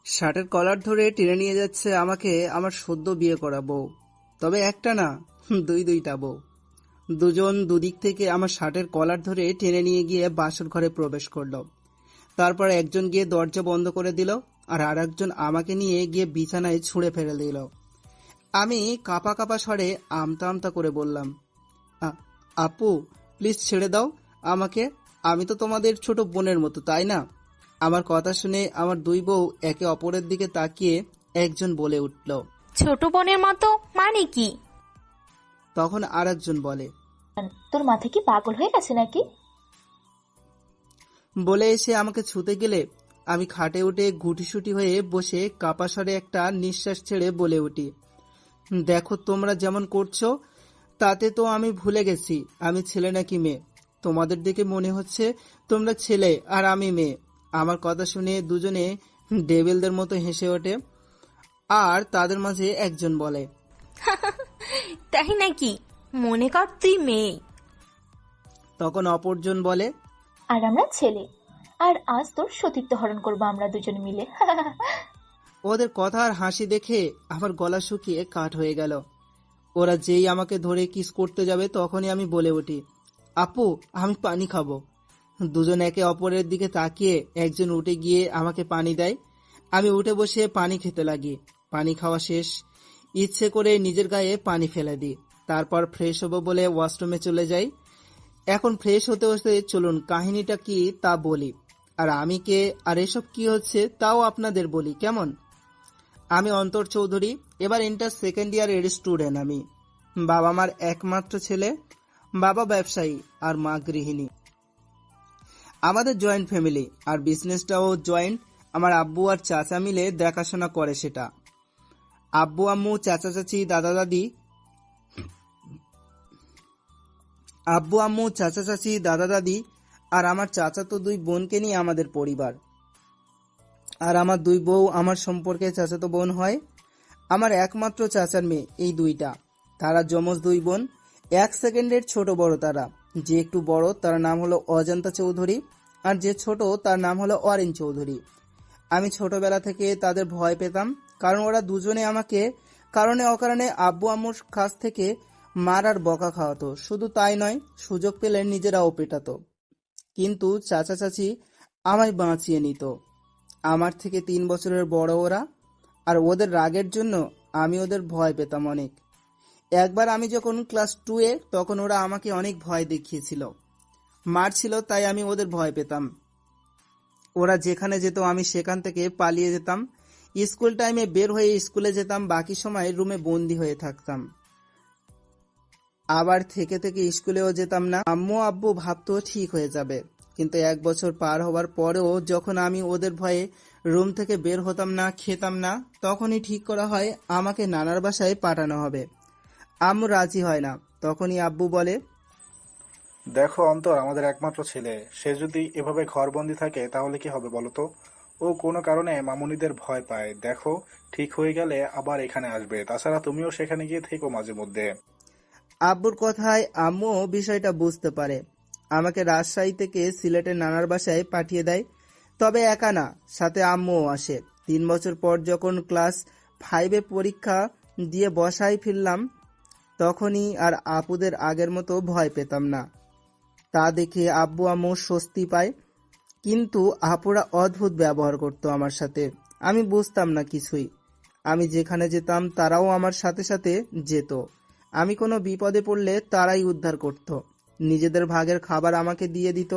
শার্টের কলার ধরে টেনে নিয়ে যাচ্ছে আমাকে আমার সদ্য বিয়ে করা বউ। তবে একটা না, দুইটা বউ। দুজন দুদিক থেকে আমার শার্টের কলার ধরে টেনে নিয়ে গিয়ে বাসর ঘরে প্রবেশ করলো। তারপর একজন গিয়ে দরজা বন্ধ করে দিল, আর আরেকজন আমাকে নিয়ে গিয়ে বিছানায় ছুঁড়ে ফেলে দিল। আমি কাঁপা কাঁপা স্বরে আমতা আমতা করে বললাম, "আ- আপু, প্লিজ ছেড়ে দাও আমাকে। আমি তো তোমাদের ছোট বোনের মতো, তাই না?" আমার কথা শুনে আমার দুই বউ একে অপরের দিকে তাকিয়ে একজন বলে উঠল। ছোট বোনের মতো মানে কি? তখন আরেকজন বলে, তোর মাথা কি পাগল হয়ে গেছে নাকি? বলে এসে আমাকে ছুতে গেলে আমি খাটে উঠে গুটিসুটি হয়ে বসে কাপা স্বরে একটা নিঃশ্বাস ছেড়ে বলে উঠি, দেখো তোমরা যেমন করছো তাতে তো আমি ভুলে গেছি আমি ছেলে নাকি মেয়ে। তোমাদের দেখে মনে হচ্ছে তোমরা ছেলে আর আমি মেয়ে। আমার কথা শুনে দুজনে ডেভিলদের মতো হেসে ওঠে। আর তাদের মাঝে একজন বলে, তাই নাকি? মনে কর তুই মেয়ে। তখন অপরজন বলে, আর আমরা ছেলে। আর আজ তোর সতীত্ব হরণ করবো আমরা দুজন মিলে। ওদের কথা আর হাসি দেখে আমার গলা শুকিয়ে কাঠ হয়ে গেল। ওরা যেই আমাকে ধরে কিস করতে যাবে তখনই আমি বলে উঠি, আপু, আমি পানি খাবো। দুজন একে অপরের দিকে তাকিয়ে একজন উঠে গিয়ে আমাকে পানি দেয়। আমি উঠে বসে পানি খেতে লাগি। পানি খাওয়া শেষ, ইচ্ছে করে নিজের গায়ে পানি ফেলে দিই। তারপর ফ্রেশ হবো বলে ওয়াশরুমে চলে যাই। এখন ফ্রেশ হতে হতে চলুন কাহিনীটা কি তা বলি, আর আমি কে আর এসব কি হচ্ছে তাও আপনাদের বলি, কেমন? আমি অন্তর চৌধুরী, এবার ইন্টার সেকেন্ড ইয়ারের স্টুডেন্ট আমি। বাবা মার একমাত্র ছেলে। বাবা ব্যবসায়ী আর মা গৃহিণী। আমাদের জয়েন্ট ফ্যামিলি, আর বিজনেসটাও জয়েন্ট। আমার আব্বু আর চাচা মিলে দেখাশোনা করে সেটা। আব্বু আম্মু চাচা চাচি দাদা দাদি, আব্বু আম্মু চাচা চাচি দাদা দাদি আর আমার চাচা তো দুই বোনকে নিয়ে আমাদের পরিবার। আর আমার দুই বউ আমার সম্পর্কে চাচাতো বোন হয়। আমার একমাত্র চাচার মেয়ে এই দুইটা। তারা যমজ দুই বোন, এক সেকেন্ডের ছোট বড় তারা। যে একটু বড় তার নাম হলো অজন্তা চৌধুরী, আর যে ছোট তার নাম হলো অরিন চৌধুরী। আমি ছোটবেলা থেকে তাদের ভয় পেতাম, কারণ ওরা দুজনে আমাকে কারণে অকারণে আব্বু আম্মুর কাছ থেকে মার আর বকা খাওয়াতো। শুধু তাই নয়, সুযোগ পেলে নিজেরাও পেটাতো। কিন্তু চাচা চাচি আমায় বাঁচিয়ে নিত। আমার থেকে 3 বছরের বড় ওরা, আর ওদের রাগের জন্য আমি ওদের ভয় পেতাম অনেক। একবার আমি যখন ক্লাস 2-এ, তখন ওরা আমাকে অনেক ভয় দেখিয়েছিল, মারছিল, তাই আমি ওদের ভয় পেতাম। ওরা যেখানে যেত আমি সেখান থেকে পালিয়ে যেতাম। স্কুল টাইমে বের হয়ে স্কুলে যেতাম, বাকি সময় রুমে বন্দি হয়ে থাকতাম। আবার থেকে থেকে স্কুলেও যেতাম না। আম্মু আব্বু ভাবতো ঠিক হয়ে যাবে, কিন্তু 1 বছর পার হওয়ার পরেও যখন আমি ওদের ভয়ে রুম থেকে বের হতাম না, খেতাম না, তখনই ঠিক করা হয় আমাকে নানার বাসায় পাঠানো হবে। আম্মু রাজি হয় না। তখনই আব্বু বলে, দেখো অন্তর, আমাদের একমাত্র ছেলে, সে যদি এভাবে ঘরবন্দি থাকে তাহলে কি হবে বলো তো? ও কোনো কারণে মামুনিদের ভয় পায়। দেখো, ঠিক হয়ে গেলে আবার এখানে আসবে। তাছাড়া তুমিও সেখানে গিয়ে থেকো মাঝে মধ্যে। আব্বুর কথায় আম্মুও বিষয়টা বুঝতে পারে। আমাকে রাজশাহী থেকে সিলেটের নানার বাসায় পাঠিয়ে দেয়। তবে একা না, সাথে আম্মুও আসে। 3 বছর পর যখন ক্লাস 5-এ পরীক্ষা দিয়ে বসায় ফিরলাম, তখনই আর আপুদের আগের মতো ভয় পেতাম না। তা দেখে আব্বু আম্মু স্বস্তি পায়। কিন্তু আপুরা অদ্ভুত ব্যবহার করতো আমার সাথে। আমি বুঝতাম না কিছুই। আমি যেখানে যেতাম তারাও আমার সাথে সাথে যেত। আমি কোনো বিপদে পড়লে তারাই উদ্ধার করত। নিজেদের ভাগের খাবার আমাকে দিয়ে দিত।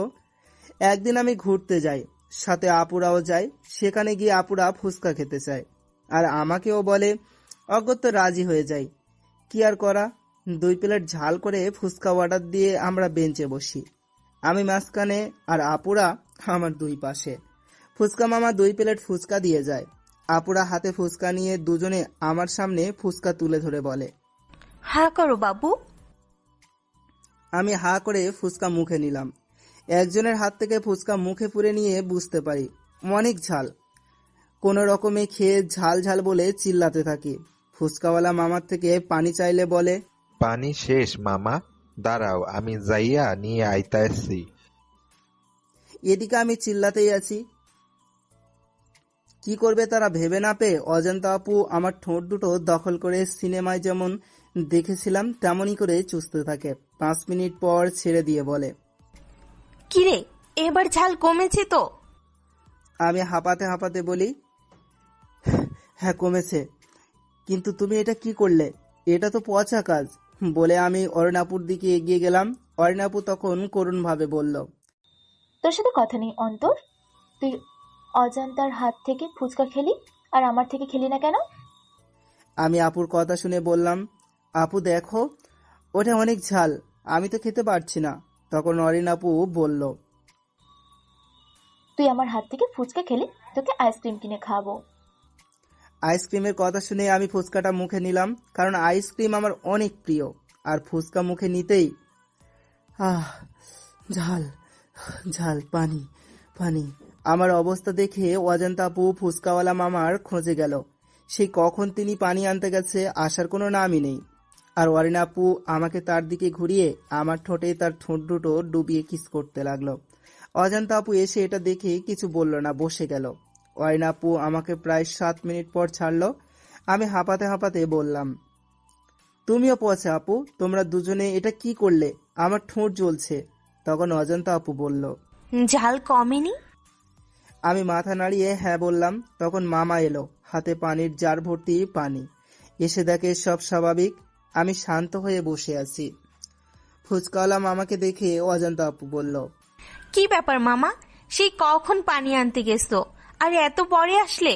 একদিন আমি ঘুরতে যাই, সাথে আপুরাও যায়। সেখানে গিয়ে আপুরা ফুচকা খেতে চায়, আর আমাকেও বলে। অগত্যা রাজি হয়ে যাই। কি আর করা, 2 প্লেট ঝাল করে ফুচকা অর্ডার দিয়ে আমরা বেঞ্চে বসি। আমি মাঝখানে, আর আপুরা আমার দুই পাশে। ফুচকা মামা 2 প্লেট ফুচকা দিয়ে যায়। আপুরা হাতে ফুচকা নিয়ে দুজনে আমার সামনে ফুচকা তুলে ধরে বলে। হা করো বাবু। আমি হা করে ফুচকা মুখে নিলাম। একজনের হাত থেকে ফুচকা মুখে পুরে নিয়ে বুঝতে পারি অনেক ঝাল। কোনো রকমে খেয়ে ঝাল ঝাল বলে চিল্লাতে থাকি। ফুচকাওয়ালা মামার থেকে পানি চাইলে বলে, পানি শেষ মামা, দাঁড়াও আমি যাইয়া নিয়ে আইতাছি। এদিকে আমি চিল্লাতেই আছি, কি করবে তারা ভেবে না পেয়ে অজান্তা আপু আমার ঠোঁট দুটো দখল করে সিনেমায় যেমন দেখেছিলাম তেমনই করে চুষতে থাকে। 5 মিনিট পর ছেড়ে দিয়ে বলে, কিরে, এবার ঝাল কমেছে তো? আমি হাঁপাতে হাঁপাতে বলি, হ্যাঁ কমেছে, কিন্তু তুমি এটা কি করলে? এটা তো পচা কাজ। বলে আমি অরুণাপুর দিকে এগিয়ে গেলাম। অরুণাপু তখন করুণভাবে বলল, তোর সাথে কথা নেই অন্তর। তুই অজান্তার হাত থেকে ফুচকা খেলি আর আমার থেকে খেলি না কেন? আমি আপুর কথা শুনে বললাম, আপু দেখো, ওটা অনেক ঝাল, আমি তো খেতে পারছি না। তখন অরিন আপু বলল, তুই আমার হাত থেকে ফুচকা খেলি, তোকে আইসক্রিম কিনে খাওয়াবো। আইসক্রিমের কথা শুনে আমি ফুচকাটা মুখে নিলাম, কারণ আইসক্রিম আমার অনেক প্রিয়। আর ফুচকা মুখে নিতেই আহ, ঝাল ঝাল, পানি পানি। আমার অবস্থা দেখে অজান্তা আপু ফুচকাওয়ালা মামার খোঁজে গেল। সেই কখন তিনি পানি আনতে গেছে, আসার কোনো নামই নেই। আর অরিন আপু আমাকে তার দিকে ঘুরিয়ে আমার ঠোঁটে তার ঠোঁট দুটো ডুবিয়ে কিস করতে লাগলো। অজান্তা আপু এসে এটা দেখে কিছু বলল না, বসে গেল। অরিন আপু আমাকে প্রায় 7 মিনিট পর ছাড়লো। আমি হাঁপাতে হাঁপাতে বললাম, তুমিও পচা আপু, তোমরা দুজনে এটা কি করলে? আমার ঠোঁট জ্বলছে। তখন অজান্তা আপু বলল, ঝাল কমেনি? আমি মাথা নাড়িয়ে হ্যাঁ বললাম। তখন মামা এলো, হাতে পানির জার ভর্তি পানি। এসে দেখে সব স্বাভাবিক, আমি শান্ত হয়ে বসে আছি। ফুচকাওয়ালা মামাকে দেখে অজান্তা আপু বলল, কি ব্যাপার মামা, সেই কখন পানি আনতে গেছো আর এত পরে আসলে?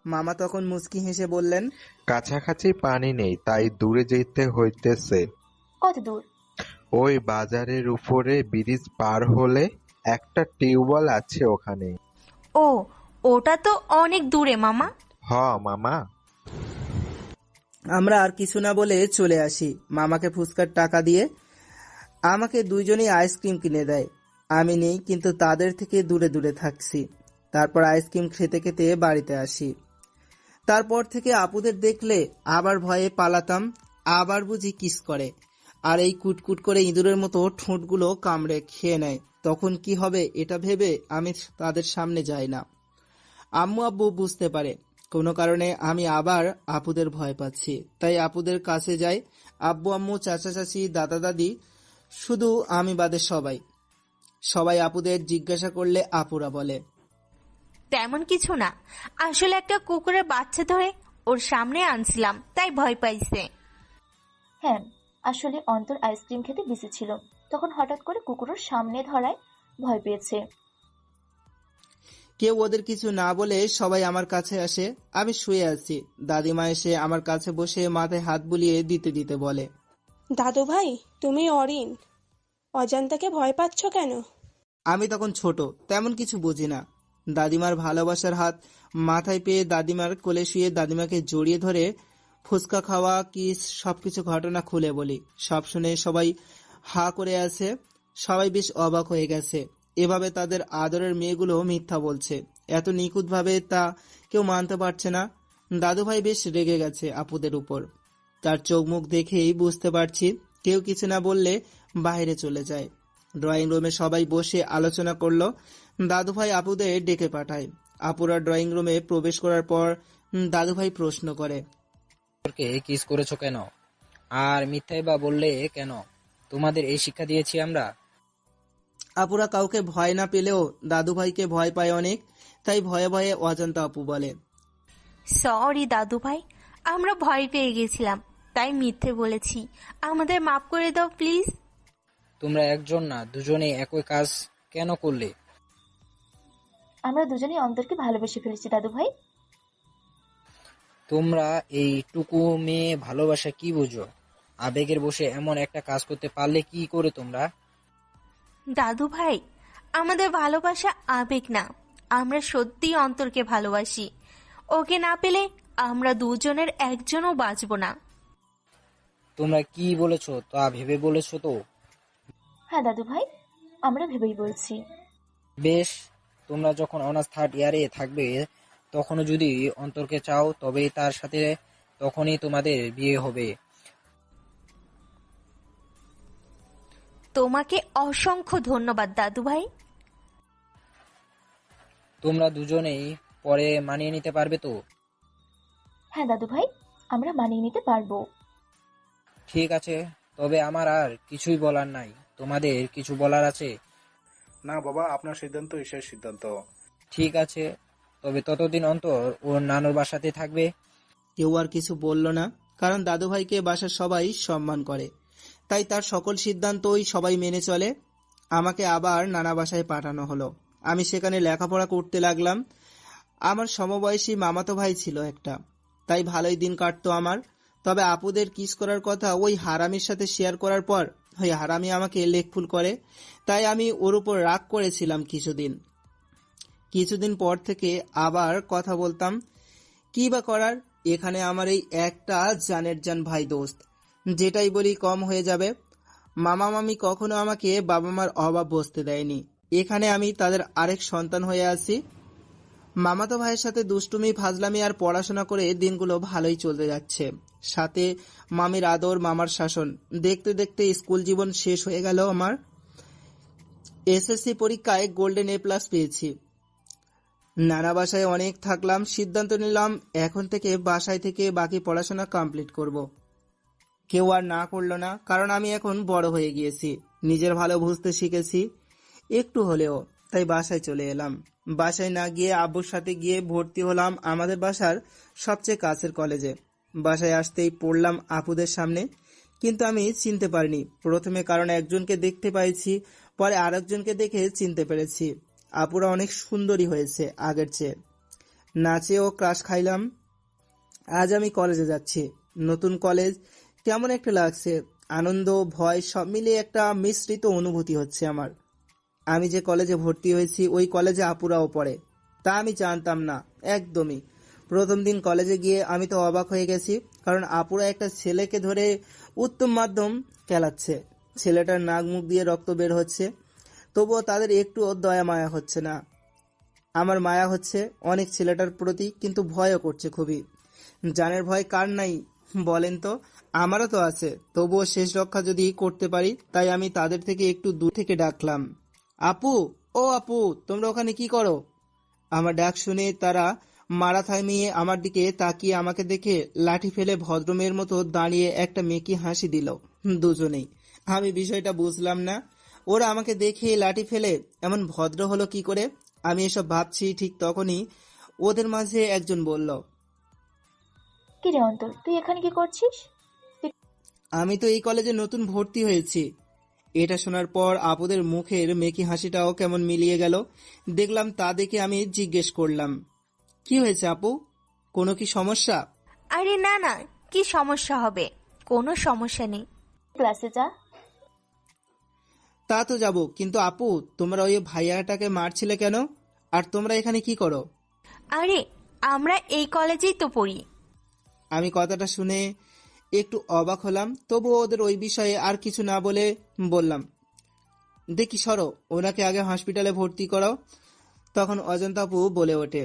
মামা তখন মুচকি হেসে বললেন, কাছাকাছি পানি নেই, তাই দূরে যেতে হইতেছে। কত দূর? ওই বাজারের উপরে ব্রিজ পার হলে একটা টিউবওয়েল আছে ওখানে। ও, ওটা তো অনেক দূরে মামা। হ মামা। আমরা আর কিছু না বলে চলে আসি। মামাকে ফুচকার টাকা দিয়ে আমাকে দুইজনেই আইসক্রিম কিনে দেয়। আমি নেই, কিন্তু তাদের থেকে দূরে দূরে থাকছি। তারপর আইসক্রিম খেতে খেতে বাড়িতে আসি। তারপর থেকে আপুদের দেখলে আবার ভয়ে পালাতাম, আবার বুঝি কিস করে। আর এই কুটকুট করে ইঁদুরের মতো ঠোঁটগুলো কামড়ে খেয়ে নেয়। তখন কি হবে এটা ভেবে আমি তাদের সামনে যাই না। আম্মু আব্বু বুঝতে পারে কোনো কারণে আমি আবার আপুদের ভয় পাচ্ছি, তাই আপুদের কাছে যাই। আব্বু আম্মু চাচা চাচি দাদা দাদি, শুধু আমি বাদে সবাই সবাই আপুদের জিজ্ঞাসা করলে আপুরা বলে, তেমন কিছু না, আসলে একটা কুকুরের বাচ্চা ধরে ওর সামনে আনছিলাম, তাই ভয় পাইছে। হ্যাঁ, আসলে অন্তর আইসক্রিম খেতে বিজি ছিল, তখন হঠাৎ করে কুকুরের সামনে ধরায় ভয় পেয়েছে। কেউ ওদের কিছু না বলে সবাই আমার কাছে আসে। আমি শুয়ে আছি। দাদিমা এসে আমার কাছে বসে মাথায় হাত বুলিয়ে দিতে দিতে বলে, দাদু ভাই, তুমি অরিন, অজান্তাকে ভয় পাচ্ছ কেন? আমি তখন ছোট, তেমন কিছু বুঝি না। দাদিমার ভালোবাসার হাত মাথায় পেয়ে দাদিমার কোলে শুয়ে দাদিমাকে জড়িয়ে ধরে ফুচকা খাওয়া কি সবকিছু ঘটনা খুলে বলি। সব শুনে সবাই হা করে আছে। সবাই বেশ অবাক হয়ে গেছে, এভাবে তাদের আদরের মেয়েগুলো মিথ্যা বলছে এত নিখুঁতভাবে, তা কেউ মানতে পারছে না। দাদুভাই বেশ রেগে গেছে আপুদের উপর। তার চোখ মুখ দেখেই বুঝতে পারছি। কেউ কিছু না বললে বাইরে চলে যায়। ড্রয়িং রুমে সবাই বসে আলোচনা করলো। দাদুভাই আপুদের ডেকে পাঠায়। আপুরা ড্রয়িং রুমে প্রবেশ করার পর দাদুভাই প্রশ্ন করে, কে কিস করেছো কেন? আর মিথ্যাই বা বললে কেন? তোমাদের এই শিক্ষা দিয়েছি আমরা? আপুরা কাউকে ভয় না পেলেও দাদুভাইকে ভয় পায় অনেক, তাই ভয়ে ভয়ে অজান্তা আপু বলে, সরি দাদু ভাই, আমরা ভয় পেয়ে গেছিলাম, তাই মিথ্যে বলেছি, আমাদের মাফ করে দাও প্লিজ। তোমরা একজন না, দুজনেই একই কাজ কেন করলে? আমরা দুজনেই অন্তরকে ভালোবেসে ফেলেছি দাদু ভাই। তোমরা এইটুকু মেয়ে ভালোবাসা কি বুঝো? আবেগের বসে এমন একটা কাজ করতে পারলে কি করে তোমরা? দাদু ভাই, আমাদের ভালোবাসা আবেগ না, আমরা সত্যিই অন্তরকে ভালোবাসি। ওকে না পেলে আমরা দুজনের একজনও বাঁচব না। তোমরা কি বলেছো তা ভেবে বলেছো তো? হ্যাঁ দাদু ভাই, আমরা ভেবেই বলছি। বেশ, তোমরা যখন অনার্স 3rd ইয়ারে থাকবে তখনও যদি অন্তরকে চাও তবেই তার সাথে তখনই তোমাদের বিয়ে হবে। তোমাকে অসংখ্য ধন্যবাদ দাদু ভাই। তোমরা দুজনেই পরে মানিয়ে নিতে পারবে তো? হ্যাঁ দাদু ভাই, আমরা মানিয়ে নিতে পারবো। ঠিক আছে, তবে আমার আর কিছুই বলার নাই। তোমাদের কিছু বলার আছে? না বাবা, আপনার সিদ্ধান্তই শেষ সিদ্ধান্ত। ঠিক আছে, তবে ততদিন অন্তর ওর নানুর বাসাতে থাকবে। কেউ আর কিছু বলল না, কারণ দাদুভাইকে বাসার সবাই সম্মান করে, তাই তার সকল সিদ্ধান্তই সবাই মেনে চলে। আমাকে আবার নানা বাসায় পাঠানো হলো। আমি সেখানে লেখাপড়া করতে লাগলাম। আমার সমবয়সী মামাতো ভাই ছিল একটা, তাই ভালোই দিন কাটতো আমার। তবে আপুদের কিস করার কথা ওই হারামির সাথে শেয়ার করার পর ওই হারামি আমাকে লেকফুল করে, তাই আমি ওর উপর রাগ করেছিলাম কিছুদিন। কিছুদিন পর থেকে আবার কথা বলতাম। কি বা করার, এখানে আমার এই একটা জানের জান ভাই দোস্ত, যেটাই বলি কম হয়ে যাবে। মামা মামি কখনো আমাকে বাবা মার অভাব বুঝতে দেয়নি। এখানে আমি তাদের আরেক সন্তান হয়ে আছি। মামাতো ভাইয়ের সাথে দুষ্টুমি, ফাজলামি আর পড়াশোনা করে দিনগুলো ভালোই চলতে যাচ্ছে। সাথে মামির আদর, মামার শাসন। দেখতে দেখতে স্কুল জীবন শেষ হয়ে গেল আমার। এসএসসি পরীক্ষায় গোল্ডেন A+ পেয়েছি। নানা বাসায় অনেক থাকলাম, সিদ্ধান্ত নিলাম এখন থেকে বাসায় থেকে বাকি পড়াশোনা কমপ্লিট করব। কেউ আর না করলো না, কারণ আমি এখন বড় হয়ে গিয়েছি, নিজের ভালো বুঝতে শিখেছি একটু হলেও। তাই বাসায় চলে এলাম। বাসায় না গিয়ে আব্বুর সাথে গিয়ে ভর্তি হলাম আমাদের বাসার সবচেয়ে কাছের কলেজে। বাসায় আসতেই পড়লাম আপুদের সামনে, কিন্তু আমি চিনতে পারিনি প্রথমে, কারণ একজনকে দেখতে পাইছি, পরে আরেকজনকে দেখে চিনতে পেরেছি। আপুরা অনেক সুন্দরী হয়েছে আগের চেয়ে। নাচেও ক্রাশ খাইলাম। আজ আমি কলেজে যাচ্ছি, নতুন কলেজ, কেমন একটা লাগছে। আনন্দ, ভয় সব মিলিয়ে একটা মিশ্রিত অনুভূতি হচ্ছে আমার। আমি যে কলেজে ভর্তি হয়েছি ওই কলেজে আপুরাও পড়ে, তা আমি জানতাম না একদমই। প্রথম দিন কলেজে গিয়ে আমি তো অবাক হয়ে গেছি, কারণ আপুরা একটা ছেলেকে ধরে উত্তম মাধ্যম খেলাচ্ছে। ছেলেটার নাক মুখ দিয়ে রক্ত বের হচ্ছে, তবুও তাদের একটুও দয়া মায়া হচ্ছে না। আমার মায়া হচ্ছে অনেক ছেলেটার প্রতি, কিন্তু ভয়ও করছে খুবই। জানের ভয় কার নাই বলেন তো? আমারও তো আছে, তবুও শেষ রক্ষা যদি করতে পারি, তাই আমি তাদের থেকে একটু দূর থেকে ডাকলাম, আপু, ও আপু, তোমরা ওখানে কি করো? আমার ডাক শুনে তারা মারা থামিয়ে আমার দিকে তাকিয়ে আমাকে দেখে লাঠি ফেলে ভদ্রমেয়ের মতো দাঁড়িয়ে একটা মেকি হাসি দিল দুজনেই। আমি বিষয়টা বুঝলাম না, ওরা আমাকে দেখে লাঠি ফেলে এমন ভদ্র হলো কি করে। আমি এসব ভাবছি, ঠিক তখনই ওদের মাঝে একজন বলল, কি রে অন্তর, তুই এখানে কি করছিস? আমি তো এই কলেজে নতুন ভর্তি হয়েছি। এটা শোনার পর আপুদের মুখের মেকি হাসিটাও কেমন মিলিয়ে গেল। দেখলাম তা দেখে আমি জিজ্ঞেস করলাম, কি হয়েছে আপু, কোনো কি সমস্যা? আরে না না, কি সমস্যা হবে? কোনো সমস্যা নেই। ক্লাসে যা। তা তো যাব, কিন্তু আপু তোমরা ওই ভাইয়াটাকে মারছিলে কেন? আর তোমরা এখানে কি করো? আরে আমরা এই কলেজেই তো পড়ি। আমি কথাটা শুনে একটু অবাক হলাম, তবুও ওদের ওই বিষয়ে আর কিছু না বলে বললাম, দেখি সরো, ওনাকে আগে হসপিটালে ভর্তি করো। তখন অজন্তা আপু বলে ওঠে,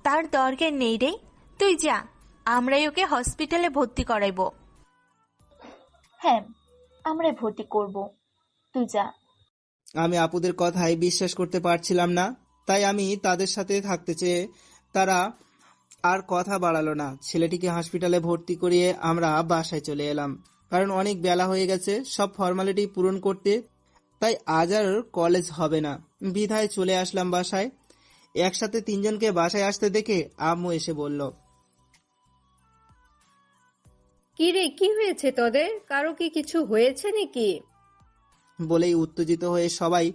তার দরকার নেই রে, তুই যা, আমরাই ওকে হসপিটালে ভর্তি করাইবো। হ্যাঁ, আমরাই ভর্তি করব, তুই যা। আমি আপুদের কথায় বিশ্বাস করতে পারছিলাম না, তাই আমি তাদের সাথে থাকতে চেয়ে তারা আর কথা বাড়ালো না। ছেলেটিকে হসপিটালে ভর্তি করিয়ে আমরা বাসায় চলে এলাম, কারণ অনেক বেলা হয়ে গেছে সব ফর্মালিটি পূরণ করতে। তাই আজ আর কলেজ হবে না, বিধায় চলে আসলাম বাসায়। একসাথে তিনজনকে বাসায় আসতে দেখে আম্মু এসে বলল, কি রে, কি হয়েছে তোদের? কারো কি কিছু হয়েছে নাকি? বলেই উত্তেজিত হয়ে সবাই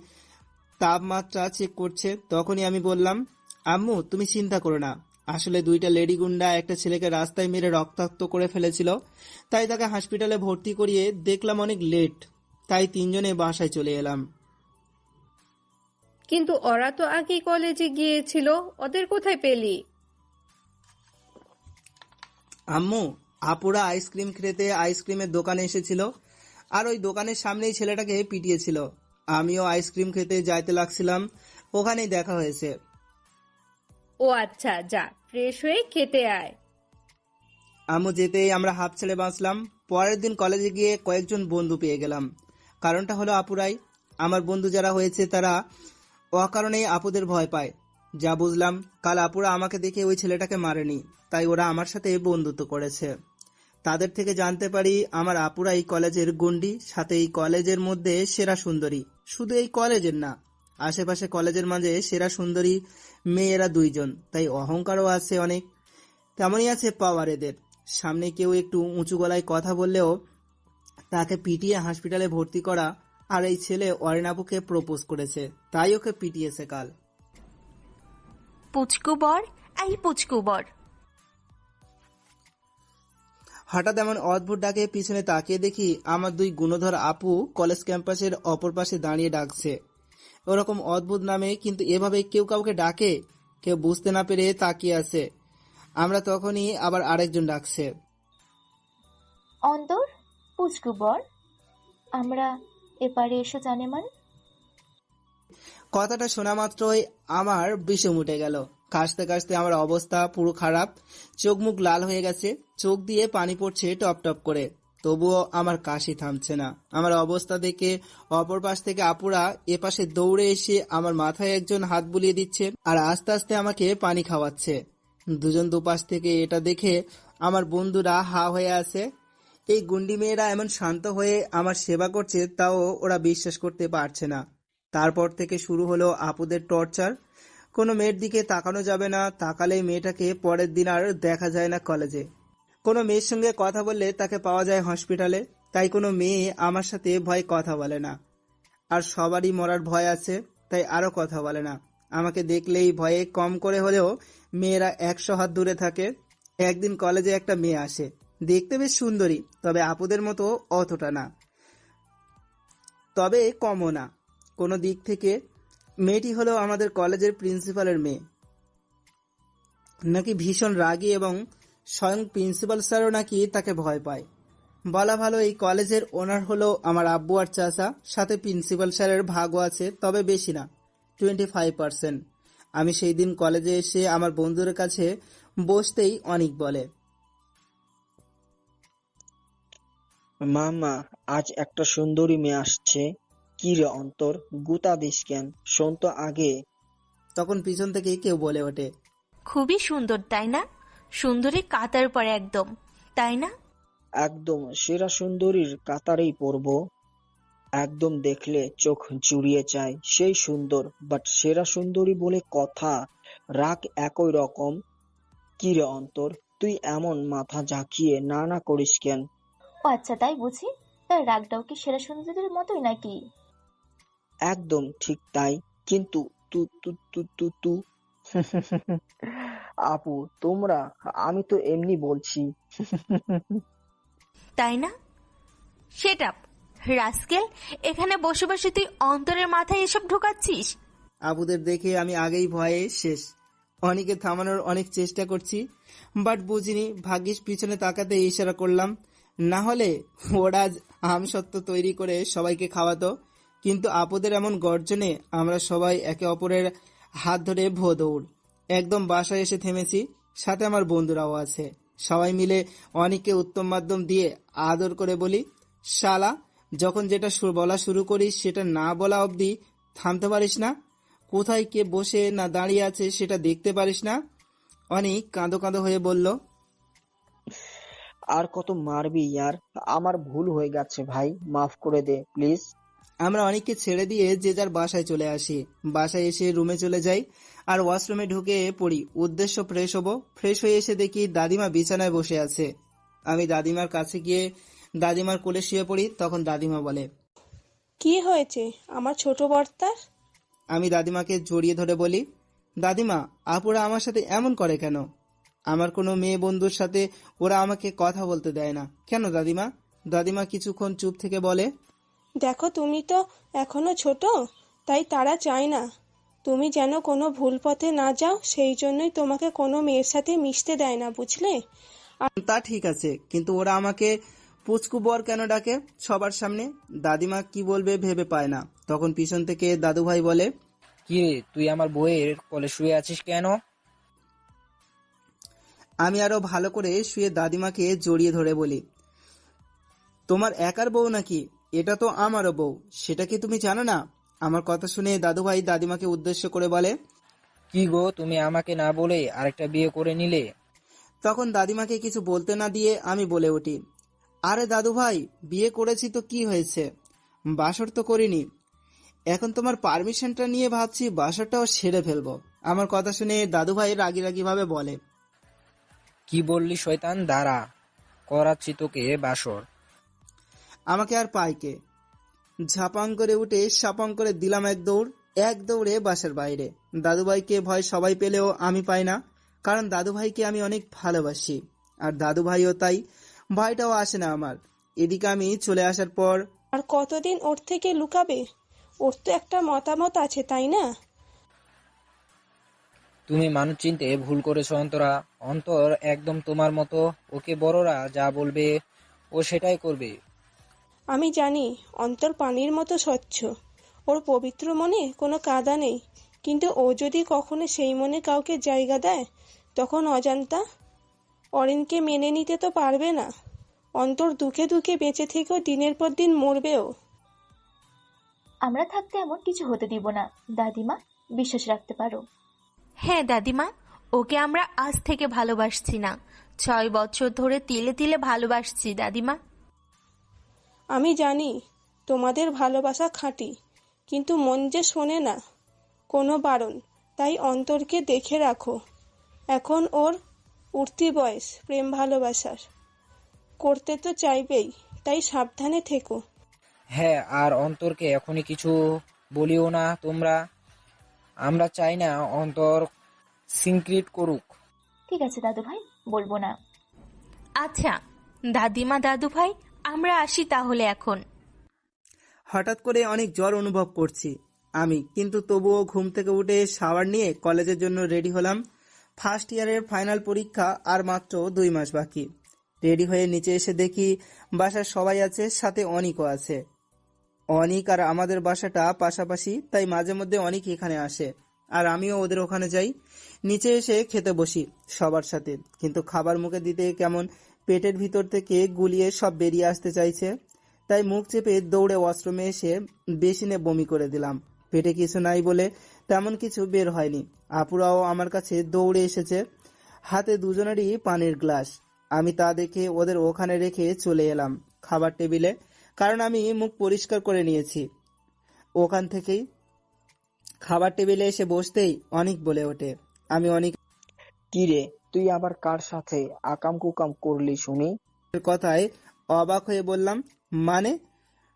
তাপমাত্রা চেক করছে। তখনই আমি বললাম, আম্মু তুমি চিন্তা করো না, আসলে দুইটা লেডি গুন্ডা একটা ছেলেকে রাস্তায় মেরে রক্তাক্ত করে ফেলেছিল, তাই তাকে হসপিটালে ভর্তি করিয়ে দেখলাম অনেক লেট, তাই তিনজনে বাসায় চলে এলাম। কিন্তু ওরা তো আগে কলেজে গিয়েছিল, ওদের কোথায় পেলি? আম্মু, আপুরা আইসক্রিম খেতে আইসক্রিমের দোকানে এসেছিল, আর ওই দোকানের সামনেই ছেলেটাকে পিটিয়েছিল। আমিও আইসক্রিম খেতে যাইতে লাগছিলাম, ওখানেই দেখা হয়েছে। ও আচ্ছা, যা ফ্রেশ হয়ে খেতে আয়। আম্মু যেতেই আমরা হাফ ছেড়ে বাঁচলাম। পরের দিন কলেজে গিয়ে কয়েকজন বন্ধু পেয়ে গেলাম। কারণটা হলো আপুরাই। আমার বন্ধু যারা হয়েছে তারা অকারণেই আপুদের ভয় পায়, যা বুঝলাম, কাল আপুরা আমাকে দেখে ওই ছেলেটাকে মারেনি, তাই ওরা আমার সাথে বন্ধুত্ব করেছে। তাদের থেকে জানতে পারি আমার আপুরা এই কলেজের গণ্ডি, সাথে এই কলেজের মধ্যে সেরা সুন্দরী। শুধু এই কলেজের না, আশেপাশে কলেজের মাঝে সেরা সুন্দরী মেয়েরা 2 জন, তাই অহংকারও আছে অনেক। তেমনই আছে পাওয়ার এদের। সামনে কেউ একটু উঁচু গলায় কথা বললেও তাকে পিটিয়ে হসপিটালে ভর্তি করা। আর এই ছেলে অরিন আপুকে প্রপোজ করেছে, তাই ওকে পিটিয়েছে কাল। পুচকু বর, এই পুচকু বর। হঠাৎ এমন অদ্ভুত ডাকে পিছনে তাকিয়ে দেখি আমার 2 গুণধর আপু কলেজ ক্যাম্পাসের অপর পাশে দাঁড়িয়ে ডাকছে। ওরকম অদ্ভুত নামে কিন্তু এভাবে কেউ কাউকে ডাকে? কেউ বুঝতে না পেরে তাকিয়ে আছে। আমরা তখনই আবার আরেকজন ডাকছে। অন্তর, পুচকু বর, আমরা এপারে এসো জানেমান। কথাটা শোনা মাত্রই আমার বিষম উঠে গেল। কাশতে কাশতে আমার অবস্থা পুরো খারাপ। চোখ মুখ লাল হয়ে গেছে, চোখ দিয়ে পানি পড়ছে টপ টপ করে। তবুও আমার কাশি থামছে না। আমার অবস্থা দেখে অপর পাশ থেকে আপুরা এপাশে দৌড়ে এসে আমার মাথায় একজন হাত বুলিয়ে দিচ্ছে, আর আস্তে আস্তে আমাকে পানি খাওয়াচ্ছে। 2 জন দুপাশ থেকে এটা দেখে আমার বন্ধুরা হা হয়ে আছে। এই গুন্ডি মেয়েরা এমন শান্ত হয়ে আমার সেবা করছে, তাও ওরা বিশ্বাস করতে পারছে না। তারপর থেকে শুরু হলো আপুদের টর্চার। কোনো মেয়ের দিকে তাকানো যাবে না, তাকালেই মেয়েটাকে পরের দিন আর দেখা যায় না কলেজে। কোনো মেয়ের সঙ্গে কথা বললে তাকে পাওয়া যায় হসপিটালে। তাই কোনো মেয়ে আমার সাথে ভয় কথা বলে না। আর সবারই মরার ভয় আছে, তাই আরো কথা বলে না। আমাকে দেখলেই ভয়ে কম করে হলেও মেয়েরা 100 হাত দূরে থাকে। একদিন কলেজে একটা মেয়ে আসে, দেখতে বেশ সুন্দরী, তবে আপুদের মতো অতটা না, তবে কমও না কোনো দিক থেকে। মেয়েটি হলো আমাদের কলেজের প্রিন্সিপালের মেয়ে। নাকি ভীষণ রাগী এবং স্বয়ং প্রিন্সিপাল স্যারও নাকি তাকে ভয় পায়। বলা ভালো এই কলেজের ওনার হলো আমার আব্বু আর চাচা, সাথে প্রিন্সিপাল স্যারের ভাগও আছে, তবে বেশি না, 25%। আমি সেই দিন কলেজে এসে আমার বন্ধুর কাছে বসতেই অনেক বলে, মামা, আজ একটা সুন্দরী মেয়ে আসছে। কি রে অন্তর, গুতা দিস কেন? শোন তো আগে। তখন পিছন থেকে কেউ বলে ওঠে, খুবই সুন্দর তাই না? সুন্দরী কাতার পরে একদম, তাই না? একদম সেরা সুন্দরীর কাতারেই পড়বো। একদম দেখলে চোখ জুড়িয়ে যায়, সেই সুন্দর, বাট সেরা সুন্দরী বলে কথা, রাগ একই রকম। কি রে অন্তর, তুই এমন মাথা ঝাঁকিয়ে না না করিস কেন? ও আচ্ছা, তাই বুঝি। তার রাগটাও কি সেরা সুন্দরীদের মতোই নাকি? একদম ঠিক তাই, কিন্তু তু তু তু তু তু আপু তোমরা, আমি তো এমনি বলছি। তাই না? সেট আপ রাস্কেল, এখানে বসে বসে তুই অন্তরের মাথায় এসব ঢোকাচ্ছিস? আপুদের দেখে আমি আগেই ভয়ে শেষ। অনেকে থামানোর অনেক চেষ্টা করছি, বাট বুঝিনি। ভাগ্যিস পিছনে তাকাতে ইশারা করলাম, না হলে ওরা আজ আমসত্ত্ব তৈরি করে সবাইকে খাওয়াতো। কিন্তু আপুদের এমন গর্জনে আমরা সবাই একে অপরের হাত ধরে ভো দৌড়। একদম বাসায় এসে থেমেছি, সাথে আমার বন্ধুরাও আছে। সবাই মিলে অনেককে উত্তম মাধ্যম দিয়ে আদর করে বলি, শালা, যখন যেটা বলা শুরু করিস সেটা না বলা অবধি থামতে পারিস না? কোথায় কে বসে না দাঁড়িয়ে আছে সেটা দেখতে পারিস না? অনেক কাঁদো কাঁদো হয়ে বলল, আর কত মারবি ইয়ার? আমার ভুল হয়ে গেছে ভাই, মাফ করে দে প্লিজ। আমরা অনেককে ছেড়ে দিয়ে যে যার বাসায় চলে আসি। বাসায় এসে রুমে চলে যাই আর ওয়াশরুমে ঢুকে পড়ি, উদ্দেশ্য ফ্রেশ হব। ফ্রেশ হয়ে এসে দেখি দাদিমা বিছানায় বসে আছে। আমি দাদিমার কাছে গিয়ে দাদিমার কোলে শুয়ে পড়ি। তখন দাদিমা বলে, কি হয়েছে আমার ছোট বর্তার? আমি দাদিমাকে জড়িয়ে ধরে বলি, দাদিমা, আপুরা আমার সাথে এমন করে কেন? আমার কোনো মেয়ে বন্ধুর সাথে ওরা আমাকে কথা বলতে দেয় না কেন দাদিমা? দাদিমা কিছুক্ষণ চুপ থেকে বলে, দেখো, তুমি তো এখনো ছোট, তাই তারা চায় না তুমি যেন কোনো ভুল পথে না যাও, সেই জন্যই তোমাকে কোনো মেয়ের সাথে মিশতে দেয় না, বুঝলে? তা ঠিক আছে, কিন্তু ওরা আমাকে পুচকু বর কেন ডাকে সবার সামনে? দাদিমা কি বলবে ভেবে পায় না। তখন পিছন থেকে দাদু ভাই বলে, কি রে, তুই আমার বউয়ের কোলে শুয়ে আছিস কেন? আমি আরো ভালো করে শুয়ে দাদিমাকে জড়িয়ে ধরে বলি, তোমার একার বউ নাকি? এটা তো আমারও বউ, সেটা কি তুমি জানো না? আমার কথা শুনে দাদু ভাই দাদিমাকে উদ্দেশ্য করে বলে, কি গো, তুমি আমাকে না বলে আরেকটা বিয়ে করে নিলে? তখন দাদিমাকে কিছু বলতে না দিয়ে আমি বলে উঠি, আরে দাদু ভাই, বিয়ে করেছি তো কি হয়েছে, বাসর তো করিনি। এখন তোমার পারমিশনটা নিয়ে ভাবছি বাসরটাও সেরে ফেলবো। আমার কথা শুনে দাদু ভাই রাগি রাগি ভাবে বলে, কি বললি শয়তান, দাঁড়া, করাচ্ছি তোকে বাসর। আমাকে আর পাইকে ঝাপাং করে উঠে সাপাং করে দিলাম এক দৌড়ে বাসার বাইরে। দাদুভাইকে ভয় সবাই পেলেও আমি পাই না, কারণ দাদুভাইকে আমি অনেক ভালোবাসি, আর দাদুভাইও তাই, ভয়টাও আসে না আমার। এদিকে আমি চলে আসার পর আর কতদিন ওর থেকে লুকাবে? ওর তো একটা মতামত আছে, তাই না? তুমি মানুষ চিনতে ভুল করেছো অন্তরা। অন্তর একদম তোমার মতো, ওকে বড়রা যা বলবে ও সেটাই করবে। আমি জানি অন্তর পানির মতো স্বচ্ছ, ওর পবিত্র মনে কোনো কাদা নেই, কিন্তু ও যদি কখনো সেই মনে কাউকে জায়গা দেয়, তখন অজান্তা অরিনকে মেনে নিতে তো পারবে না। অন্তর দুঃখে দুঃখে বেঁচে থেকেও দিনের পর দিন মরবেও। আমরা থাকতে এমন কিছু হতে দিব না দাদিমা, বিশ্বাস রাখতে পারো। হ্যাঁ দাদিমা, ওকে আমরা আজ থেকে ভালোবাসছি না, 6 বছর ধরে তিলে তিলে ভালোবাসছি দাদিমা। আমি জানি তোমাদের ভালোবাসা খাঁটি, কিন্তু মন যে শোনে না কোনো বারণ। তাই অন্তরকে দেখে রাখো, এখন ওর উঠতি বয়স, প্রেম ভালোবাসার করতে তো চাইবেই, তাই সাবধানে থেকো। হ্যাঁ, আর অন্তরকে এখনই কিছু বলিও না তোমরা। আমরা চাই না অন্তর সিনক্রিট করুক। ঠিক আছে দাদু ভাই, বলবো না। আচ্ছা দাদিমা দাদু ভাই, আমরা আসি তাহলে এখন। হঠাৎ করে অনেক জ্বর অনুভব করছি আমি, কিন্তু তবুও ঘুম থেকে উঠে শাওয়ার নিয়ে কলেজের জন্য রেডি হলাম। ফার্স্ট ইয়ারের ফাইনাল পরীক্ষা আর মাত্র 2 মাস বাকি। রেডি হয়ে নিচে এসে দেখি বাসার সবাই আছে, সাথে অনিকও আছে। অনিক আর আমাদের বাসাটা পাশাপাশি, তাই মাঝে মধ্যে অনিক এখানে আসে আর আমিও ওদের ওখানে যাই। নিচে এসে খেতে বসি সবার সাথে, কিন্তু খাবার মুখে দিতে কেমন পেটের ভিতর থেকে গুলিয়ে সব বেরিয়ে আসতে চাইছে, তাই মুখ চেপে দৌড়ে ওয়াশরুমে এসে বেসিনে বমি করে দিলাম। পেটে কিছু নাই বলে তেমন কিছু বের হয়নি। আপুরাও আমার কাছে দৌড়ে এসেছে, হাতে দুজনেরই পানির গ্লাস। আমি তা দেখে ওদের ওখানে রেখে চলে এলাম খাবার টেবিলে, কারণ আমি মুখ পরিষ্কার করে নিয়েছি। ওখান থেকেই খাবার টেবিলে এসে বসতেই অনিক বলে ওঠে, আমি অনিক কি রে, তুই আবার কার সাথে আকাম কুকাম করলি শুনি? কথায় অবাক হয়ে বললাম, মানে?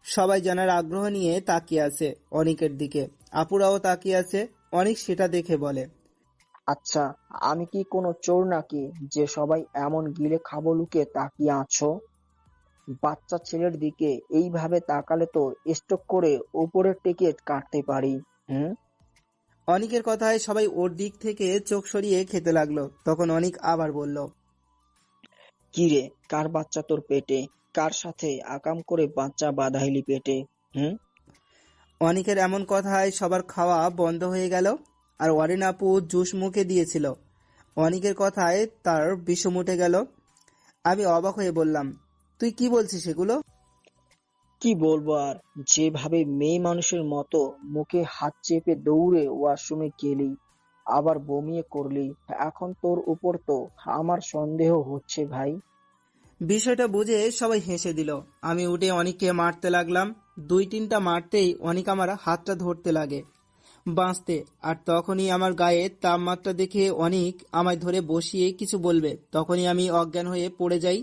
সবাই জানার আগ্রহ নিয়ে তাকিয়ে আছে অনিকের দিকে, আপুরাও তাকিয়ে আছে। অনিক সেটা দেখে বলে, আচ্ছা, আমি কি কোনো চোর নাকি যে সবাই এমন গিলে খাবো লুকে তাকিয়ে আছো? বাচ্চা ছেলের দিকে এইভাবে তাকালে তো স্ট্রোক করে উপরের টিকিট কাটতে পারি। হুম। অনিকের কথায় সবাই ওর দিক থেকে চোখ সরিয়ে খেতে লাগলো। তখন অনিক আবার বলল, কি রে, কার বাচ্চা তোর পেটে? কার সাথে আকাম করে বাচ্চা বাঁধাইলি পেটে? হুম। অনিকের এমন কথায় সবার খাওয়া বন্ধ হয়ে গেল, আর অরিন আপু জুস মুখে দিয়েছিল। অনিকের কথায় তার বিষম উঠে গেল। আমি অবাক হয়ে বললাম, তুই কি বলছিস এগুলো? কি বলবো আর, যেভাবে মেয়ে মানুষের মতো মুখে হাত চেপে দৌড়ে ওয়াশরুমে গেলি, আবার বমিয়ে করলি, এখন তোর উপর তো আমার সন্দেহ হচ্ছে ভাই। বিষয়টা বুঝে সবাই হেসে দিল। আমি উঠে অনিককে মারতে লাগলাম। 2-3টা মারতেই অনিক আমার হাতটা ধরতে লাগে বাঁচতে, আর তখনই আমার গায়ে তাপমাত্রা দেখে অনিক আমায় ধরে বসিয়ে কিছু বলবে, তখনই আমি অজ্ঞান হয়ে পড়ে যাই।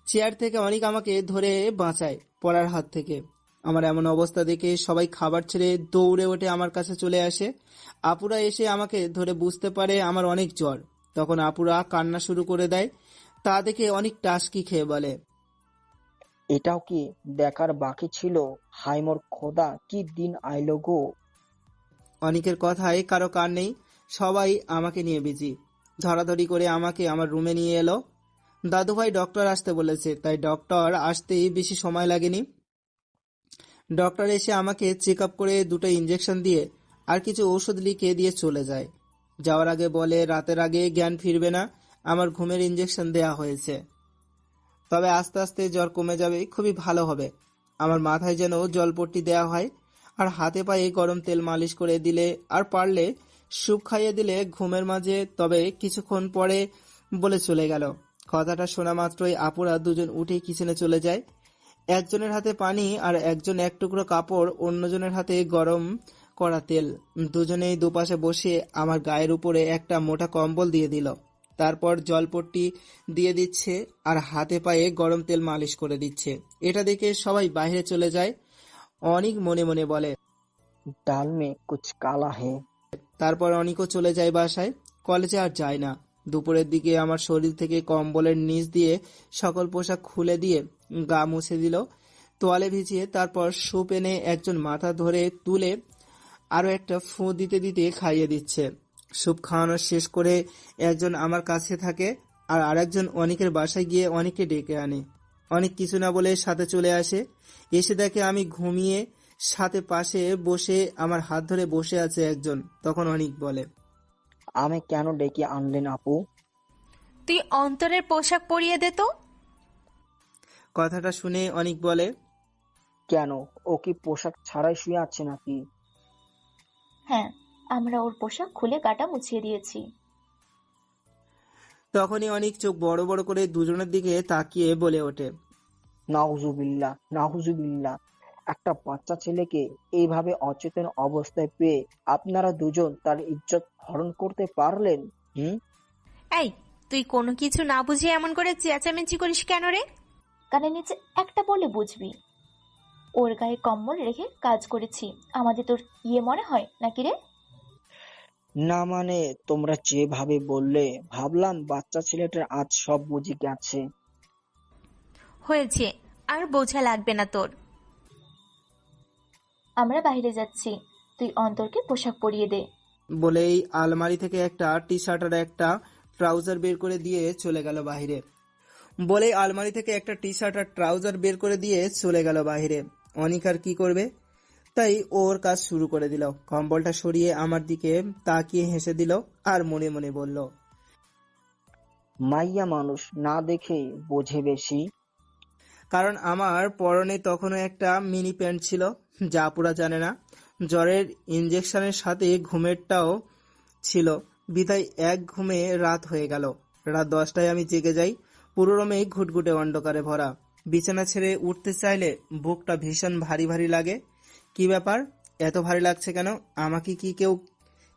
চেয়ার থেকে অনিক আমাকে ধরে বাঁচায় পড়ার হাত থেকে। আমার এমন অবস্থা দেখে সবাই খাবার ছেড়ে দৌড়ে ওঠে আমার কাছে চলে আসে। আপুরা এসে আমাকে ধরে বুঝতে পারে আমার অনেক জ্বর। তখন আপুরা কান্না শুরু করে দেয়। তা দেখে অনেক টাসকি খেয়ে বলে, এটাও কি দেখার বাকি ছিল? হায় মোর খোদা, কি দিন আইলো গো। অনিকের কথায় কারো কান নেই, সবাই আমাকে নিয়ে বিজি। ধরাধরি করে আমাকে আমার রুমে নিয়ে এলো। দাদুভাই ডক্টর আসতে বলেছে, তাই ডক্টর আসতেই বেশি সময় লাগেনি। ডক্টর এসে আমাকে চেক আপ করে 2টা ইঞ্জেকশন দিয়ে আর কিছু ওষুধ লিখে দিয়ে চলে যায়। যাওয়ার আগে বলে রাতের আগে জ্ঞান ফিরবে না, আমার ঘুমের ইঞ্জেকশন দেয়া হয়েছে, তবে আস্তে আস্তে জ্বর কমে যাবে, খুবই ভালো হবে। আমার মাথায় যেন জলপট্টি দেয়া হয় আর হাতে পায়ে গরম তেল মালিশ করে দিলে, আর পারলে স্যুপ খাইয়ে দিলে ঘুমের মাঝে, তবে কিছুক্ষণ পরে বলে চলে গেল। কথাটা শোনা মাত্রই আপুরা দুজন উঠে কিচেনে চলে যায়। একজনের হাতে পানি আর একজন এক টুকরো কাপড়, অন্যজনের হাতে গরম করা তেল। দুজনেই দুপাশে বসে আমার গায়ের উপরে একটা মোটা কম্বল দিয়ে দিল। তারপর জলপট্টি দিয়ে দিচ্ছে আর হাতে পায়ে গরম তেল মালিশ করে দিচ্ছে। এটা দেখে সবাই বাইরে চলে যায়। অনিক মনে মনে বলে, दाल में कुछ काला है। তারপর অনিকও চলে যায় বাসায়। কলেজে আর যায় না। দুপুরের দিকে আমার শরীর থেকে কম্বলের নিচ দিয়ে সকল পোশাক খুলে দিয়ে গা মুছে দিল, তোয়ালে ভিজিয়ে। তারপর স্যুপ এনে একজন মাথা ধরে তুলে আরো একটা ফু দিতে দিতে খাইয়ে দিচ্ছে। স্যুপ খাওয়ানো শেষ করে একজন আমার কাছে থাকে আর আরেকজন অনিকের বাসায় গিয়ে অনিককে ডেকে আনে। অনিক কিছু না বলে সাথে চলে আসে। এসে দেখে আমি ঘুমিয়ে, সাথে পাশে বসে আমার হাত ধরে বসে আছে একজন। তখন অনিক বলে, आमे क्यानो डेके आनलेन आपू? তুই অন্তরের পোশাক পরিয়ে দে তো। কথাটা শুনে অনিক বলে, কেন, ও কি পোশাক ছাড়াই শুয়ে আছে নাকি? হ্যাঁ, আমরা ওর পোশাক খুলে গাটা মুছিয়ে দিয়েছি। তখনই অনিক চোখ বড় বড় করে দুজনের দিকে তাকিয়ে বলে ওঠে, নাউজুবিল্লাহ, নাউজুবিল্লাহ। একটা বাচ্চা ছেলেকে এইভাবে অচেতন অবস্থায় পেয়ে আপনারা দুজন তার ইজ্জত হরণ করতে পারলেন? এই, তুই কোনো কিছু না বুঝে এমন করে চেঁচামেচি করিস কেন রে? কানের নিচে একটা বলে বুঝবি। ওর গায়ে কম্বল রেখে কাজ করেছি, আমাদের তোর মনে হয় নাকি রে? না মানে, তোমরা যেভাবে বললে ভাবলাম বাচ্চা ছেলেটার আজ সব বুঝে গেছে। হয়েছে, আর বোঝা লাগবে না তোর। আমরা বাইরে যাচ্ছি, তুই অন্তরকে পোশাক পরিয়ে দে। বলেই আলমারি থেকে একটা টি শার্ট আর একটা ট্রাউজার বের করে দিয়ে চলে গেল বাহিরে। অনিক আর কি করবে, তাই ওর কাজ শুরু করে দিল। কম্বলটা সরিয়ে আমার দিকে তাকিয়ে হেসে দিল আর মনে মনে বলল, মাইয়া মানুষ না দেখেই বোঝে বেশি। কারণ আমার পরনে তখনও একটা মিনি প্যান্ট ছিল, যা পুরা জানে না। জ্বরের ইঞ্জেকশনের সাথে ঘুমেরটাও ছিল, বিধায় এক ঘুমে রাত হয়ে গেল। রাত 10টায় আমি জেগে যাই। পুরো রুমে ঘুটঘুটে অন্ধকারে ভরা। বিছানা ছেড়ে উঠতে চাইলে বুকটা ভীষণ ভারী ভারী লাগে। কি ব্যাপার, এত ভারী লাগছে কেন? আমাকে কি কেউ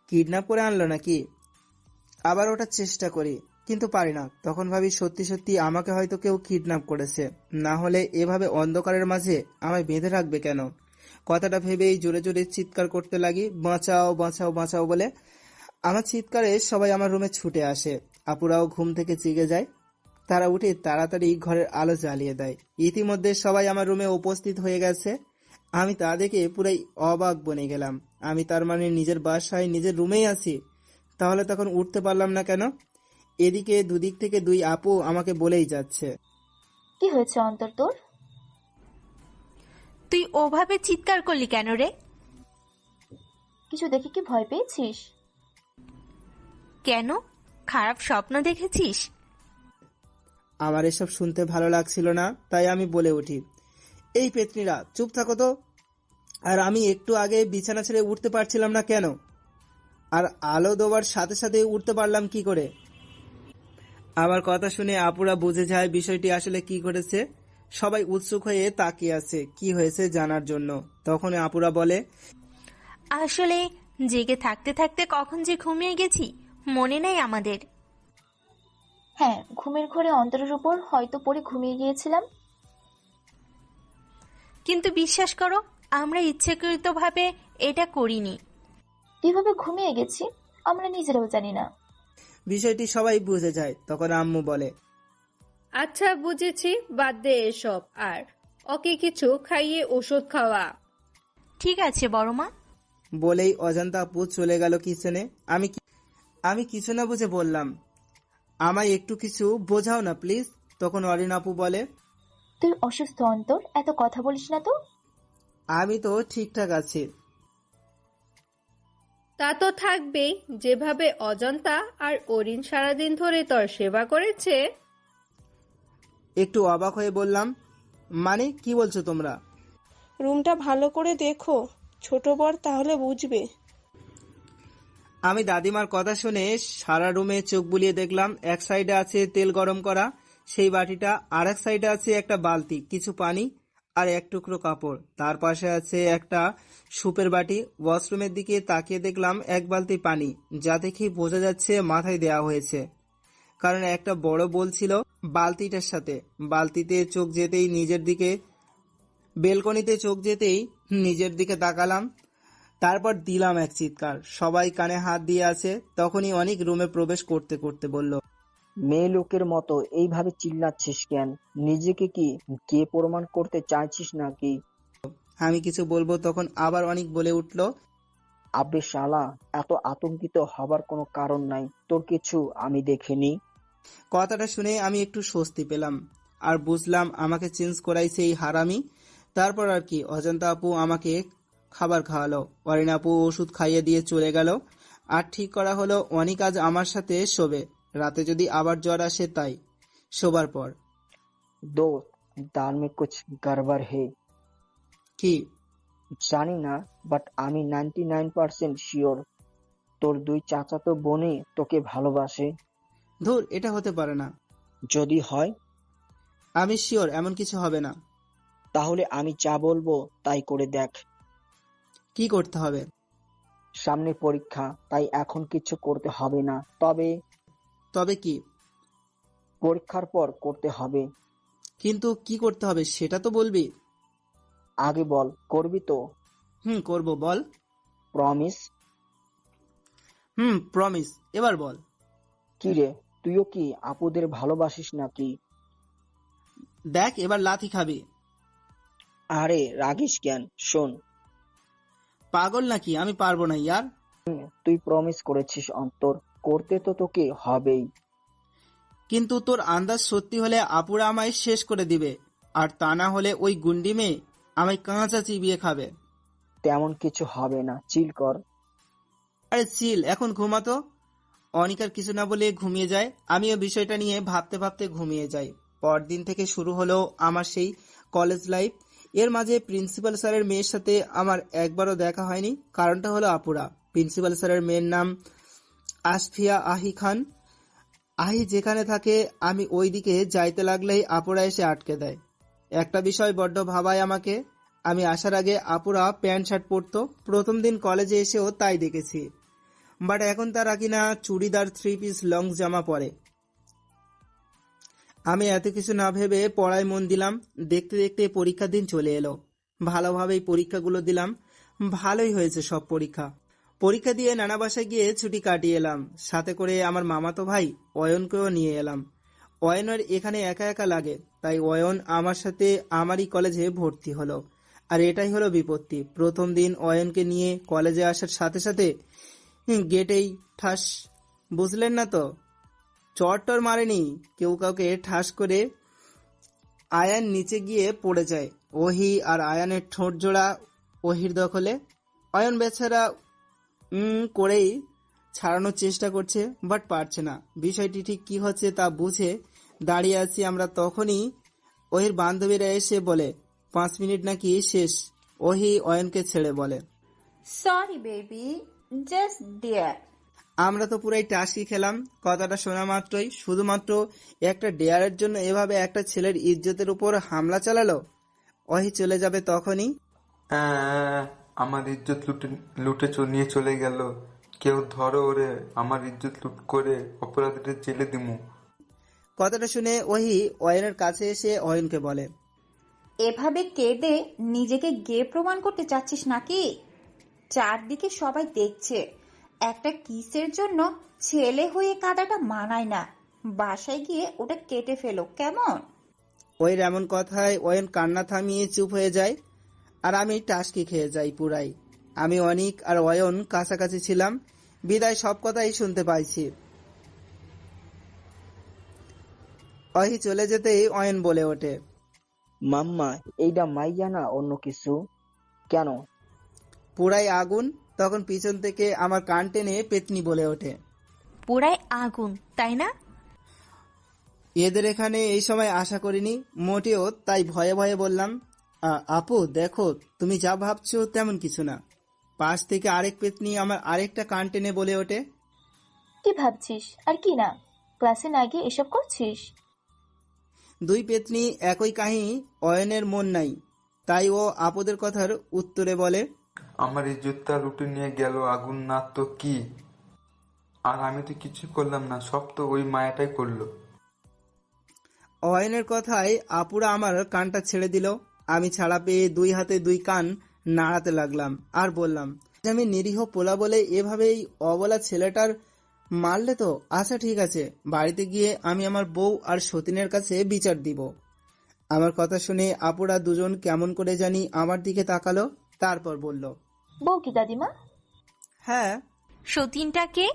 কিডন্যাপ করে আনলো নাকি? আবার ওঠার চেষ্টা করি, কিন্তু পারি না। তখন ভাবি, সত্যি সত্যি আমাকে হয়তো কেউ কিডন্যাপ করেছে, না হলে এভাবে অন্ধকারের মাঝে আমায় বেঁধে রাখবে কেন? কথাটা ভেবেই জোরে জোরে চিৎকার করতে লাগি, বাঁচাও বাঁচাও বাঁচাও বলে। আমার চিৎকারে সবাই আমার রুমে ছুটে আসে। আপুরাও ঘুম থেকে জেগে যায়। তারা উঠে তাড়াতাড়ি ঘরের আলো জ্বালিয়ে দেয়। ইতিমধ্যে সবাই আমার রুমে উপস্থিত হয়ে গেছে। আমি তা দেখে পুরাই অবাক বনে গেলাম। আমি তার মানে নিজের বাসায় নিজের রুমেই আছি, তাহলে তখন উঠতে পারলাম না কেন? এদিকে দুদিক থেকে দুই আপু আমাকে বলেই যাচ্ছে, কি হয়েছে অন্তর তোর? তুই ওভাবে চিৎকার করলি কেন রে? কিছু দেখে কি ভয় পেয়েছিস? কেন, খারাপ স্বপ্ন দেখেছিস? আমার এসব শুনতে ভালো লাগছিল না, তাই আমি বলে উঠি, এই পেতনিরা চুপ থাকো তো। আর আমি একটু আগে বিছানা ছেড়ে উঠতে পারছিলাম না কেন? আর আলো দেওয়ার সাথে সাথে উঠতে পারলাম কি করে? আমার কথা শুনে আপুরা বুঝে যায় বিষয়টি আসলে কি ঘটেছে। সবাই উৎসুক হয়ে তাকিয়ে আছে কি হয়েছে জানার জন্য। তখন আপুরা বলে, আসলে জেগে থাকতে থাকতে কখন যে ঘুমিয়ে গেছি মনে নেই আমাদের। হ্যাঁ, ঘুমের ঘোরে অন্তরের উপর হয়তো পড়ে ঘুমিয়ে গিয়েছিলাম। কিন্তু বিশ্বাস করো, আমরা ইচ্ছাকৃতভাবে এটা করিনি। কিভাবে ঘুমিয়ে গেছি আমরা নিজেরাও জানি না। বিষয়টি সবাই বুঝে যায়। তখন আম্মু বলে, আচ্ছা বুঝেছি, বাদ দে এসব। আর ওকে কিছু খাইয়ে ওষুধ খাওয়া। ঠিক আছে বড় মা। বলেই অজান্তা আপু চলে গেল কিচেনে। আমি কিছু না বুঝে বললাম, আমায় একটু কিছু বোঝাও না প্লিজ। তখন অরিন আপু বলে, তুই অসুস্থ অন্তর, এত কথা বলিস না তো। আমি তো ঠিকঠাক আছি। তা তো থাকবেই, যেভাবে অজন্তা আর অরিন সারাদিন ধরে তোর সেবা করেছে। একটু অবাক হয়ে বললাম, মানে কি বলছো তোমরা? রুমটা ভালো করে দেখো ছোট বর, তাহলে বুঝবে। আমি দাদিমার কথা শুনে সারা রুমে চোখ বুলিয়ে দেখলাম, এক সাইডে আছে তেল গরম করা সেই বাটিটা, আর এক সাইডে আছে একটা বালতি, কিছু পানি আর এক টুকরো কাপড়। তার পাশে আছে একটা সুপের বাটি। ওয়াশরুমের দিকে তাকিয়ে দেখলাম এক বালতি পানি, যা দেখেই বোঝা যাচ্ছে মাথায় দেওয়া হয়েছে, কারণ একটা বড় বোল ছিল বালতিটার সাথে। বালতিতে চোখ যেতেই নিজের দিকে, বেলকনিতে চোখ যেতেই নিজের দিকে তাকালাম, তারপর দিলাম এক চিৎকার। সবাই কানে হাত দিয়ে আছে। তখনই অনেক রুমে প্রবেশ করতে করতে বলল, মেয়ে লোকের মতো এইভাবে চিল্লাচ্ছিস কেন? নিজেকে কি কে প্রমাণ করতে চাইছিস নাকি? আমি কিছু বলবো তখন আবার অনেক বলে উঠল, আবে শালা, এত আতঙ্কিত হবার কোনো কারণ নাই। তোর কিছু আমি দেখিনি। কথাটা শুনে আমি একটু স্বস্তি পেলাম আর বুঝলাম আমাকে চেঞ্জ করাইছে এই হারামি। তারপর আর কি, অজন্তা আপু আমাকে খাবার খাওয়ালো, অরিন আপু ওষুধ খাইয়ে দিয়ে চলে গেল। আর ঠিক করা হলো অনেক আজ আমার সাথে শোবে, রাতে যদি আবার জ্বর আসে তাই। শোবার পর দোস্ত, দাল মে কুছ গড়বড় হে। কি? জানি না, বাট আমি 99% শিওর তোর দুই চাচাতো বোনই তোকে ভালোবাসে। ধুর, এটা হতে পারে না। যদি হয়? আমি শিওর এমন কিছু হবে না। তাহলে আমি যা বলবো তাই করে দেখ। কি করতে হবে? সামনে পরীক্ষা, তাই এখন কিছু করতে হবে না, তবে তবে কি? পরীক্ষার পর করতে হবে। কিন্তু কি করতে হবে সেটা তো বলবি। আগে বল, করবি তো? করবো, বল। প্রমিস? প্রমিস। এবার বল। কি রে, তুইও কি আপুদের ভালোবাসিস নাকি? দেখ, এবার লাথি খাবি। আরে রাগিস কেন? শোন, পাগল নাকি? আমি পারবো না ইয়ার। তুই প্রমিস করেছিস অন্তর, করতে তো তোকে হবেই। কিন্তু তোর আন্দাজ সত্যি হলে আপুরা আমায় শেষ করে দিবে, আর তা না হলে ওই গুন্ডি মেয়ে আমায় কাঁচা চিবিয়ে খাবে। তেমন কিছু হবে না, চিল কর। আরে চিল, এখন ঘুমাতো। অনিকার কিছু না বলে ঘুমিয়ে যায়। আমিও বিষয়টা নিয়ে ভাবতে ভাবতে ঘুমিয়ে যাই। পরদিন থেকে শুরু হলো আমার সেই কলেজ লাইফ। এর মাঝে প্রিন্সিপাল স্যারের মেয়ের সাথে আমার একবারও দেখা হয়নি। কারণটা হলো আপুরা। প্রিন্সিপাল স্যারের মেয়ের নাম আসফিয়া আহি খান। আহি যেখানে থাকে আমি ওই দিকে যাইতে লাগলেই আপুরা এসে আটকে দেয়। একটা বিষয় বড্ড ভাবায় আমাকে। আমি আসার আগে আপুরা প্যান্ট শার্ট পরতো, প্রথম দিন কলেজে এসেও তাই দেখেছি। বাট এখন তারা কিনা চুড়িদার, 3 পিস, লং জামা পরে। আমি এত কিছু না ভেবে পড়ায় মন দিলাম। দেখতে দেখতে পরীক্ষার দিন চলে এলো। ভালোভাবেই পরীক্ষাগুলো দিলাম। ভালোই হয়েছে সব পরীক্ষা। পরীক্ষা দিয়ে নানা বাসায় গিয়ে ছুটি কাটিয়ে এলাম। সাথে করে আমার মামাতো ভাই অয়নকেও নিয়ে এলাম। অয়নের এখানে একা একা লাগে, তাই অয়ন আমার সাথে আমারই কলেজে ভর্তি হলো। আর এটাই হলো বিপত্তি। প্রথম দিন অয়নকে নিয়ে কলেজে আসার সাথে সাথে গেটেই ঠাস। বুঝলেন না তো? চট্টর মারেনি, কেউ কাউকে ঠাস করে আয়ান নিচে গিয়ে পড়ে যায়। ওহি আর আয়ানের ঠোঁট জোড়া ওহির দখলে। অয়ন বেচারা করেই ছাড়ানোর চেষ্টা করছে, বাট পারছে না। বিষয়টি ঠিক কি হচ্ছে তা বুঝে দাঁড়িয়ে আছি আমরা। তখনই ওহির বান্ধবীরা এসে বলে 5 মিনিট নাকি শেষ। ওহি অয়নকে ছেড়ে বলে, সরি বেবি, জাস্ট ডিয়ার। আমরা তো পুরাই টাসকি খেলাম। কথাটা শোনা মাত্রই শুধুমাত্র একটা ডেয়ারের জন্য এভাবে একটা ছেলের ইজ্জতের উপর হামলা চালালো। ওহি চলে যাবে তখনই আমার ইজ্জত লুটে নিয়ে চলে গেল। কেউ ধরো ওরে, আমার ইজ্জত লুট করে অপরাধীদের জেলে দিমু। কথাটা শুনে ওহি অয়নের কাছে এসে অয়নকে বলে, এভাবে কেঁদে নিজেকে গে প্রমাণ করতে চাচ্ছিস নাকি? চারদিকে সবাই দেখছে। একটা কিসের জন্য ছেলে হয়ে কাদাটা মানায় না। বাসায় গিয়ে ওটা কেটে ফেলো, কেমন? ওই এমন কথায় অয়ন কান্না থামিয়ে চুপ হয়ে যায়, আর আমি টাসকি খেয়ে যাই পুরাই। আমি অনিক আর অয়ন কাছাকাছি ছিলাম, বিদায় সব কথাই শুনতে পাইছি। অহি চলে যেতেই অয়ন বলে ওঠে, মাম্মা, এইটা মাইয়া না অন্য কিছু? কেন? পুরাই আগুন। তখন পিছন থেকে আমার কান টেনে পেতনি বলে ওঠে, পুরাই আগুন, তাই না? এদের এখানে এই সময় আশা করিনি মোটেও, তাই ভয়ে ভয়ে বললাম, আপু দেখো, তুমি যা ভাবছো তেমন কিছু না। পাশ থেকে আরেক পেতনি আমার আরেকটা কান টেনে বলে ওঠে, কি ভাবছিস আর কি না? ক্লাসে না গিয়ে এসব করছিস? দুই পেতনি একই কাহিনী। অয়নের মন নাই, তাই ও আপদের কথার উত্তরে বলে, আমার ইজ্জতটা লুটে নিয়ে গেল আগুন, না তো কি। আর আমি তো কিছু করলাম না, সব তো ওই মায়াটাই করলো। অয়নের কথায় আপুরা আমার কানটা ছেড়ে দিল। আমি ছাড়া পেয়ে দুই হাতে দুই কান নাড়াতে লাগলাম আর বললাম, আমি নিরীহ পোলা বলে এভাবেই অবলা ছেলেটার মারলে তো? আচ্ছা ঠিক আছে, বাড়িতে গিয়ে আমি আমার বউ আর সতীনের কাছে বিচার দিব। আমার কথা শুনে আপুরা দুজন কেমন করে জানি আমার দিকে তাকালো, তারপর বলল, বউ কি দাদিমা? হ্যাঁ। সতীনটাকে?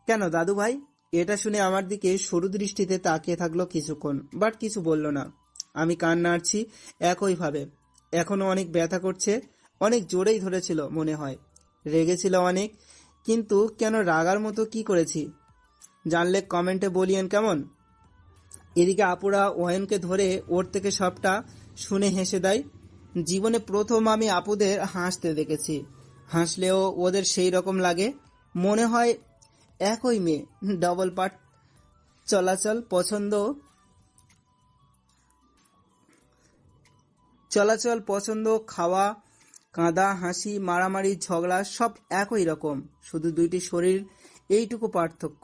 কেন দাদু ভাই? এটা শুনে আমার দিকে সরু দৃষ্টিতে তাকিয়ে থাকলো কিছুক্ষণ, বাট কিছু বলল না। আমি কান নাড়ছি একইভাবে। এখনো অনেক ব্যথা করছে, অনেক জোরেই ধরেছিল মনে হয়, রেগেছিল অনেক, কিন্তু কেন রাগার মতো কি করেছি জানলে কমেন্টে বলিয়েন কেমন। এদিকে আপুরা ওয়াইনকে ধরে ওর থেকে সবটা শুনে হেসে দেয়। জীবনে প্রথম আমি আপুদের হাসতে দেখেছি, হাসলেও ওদের সেই রকম লাগে, মনে হয় একই মেয়ে। ডবল পার্ট চলাচল পছন্দ, খাওয়া, কাঁদা, হাসি, মারামারি, ঝগড়া সব একই রকম, শুধু দুইটি শরীর এইটুকু পার্থক্য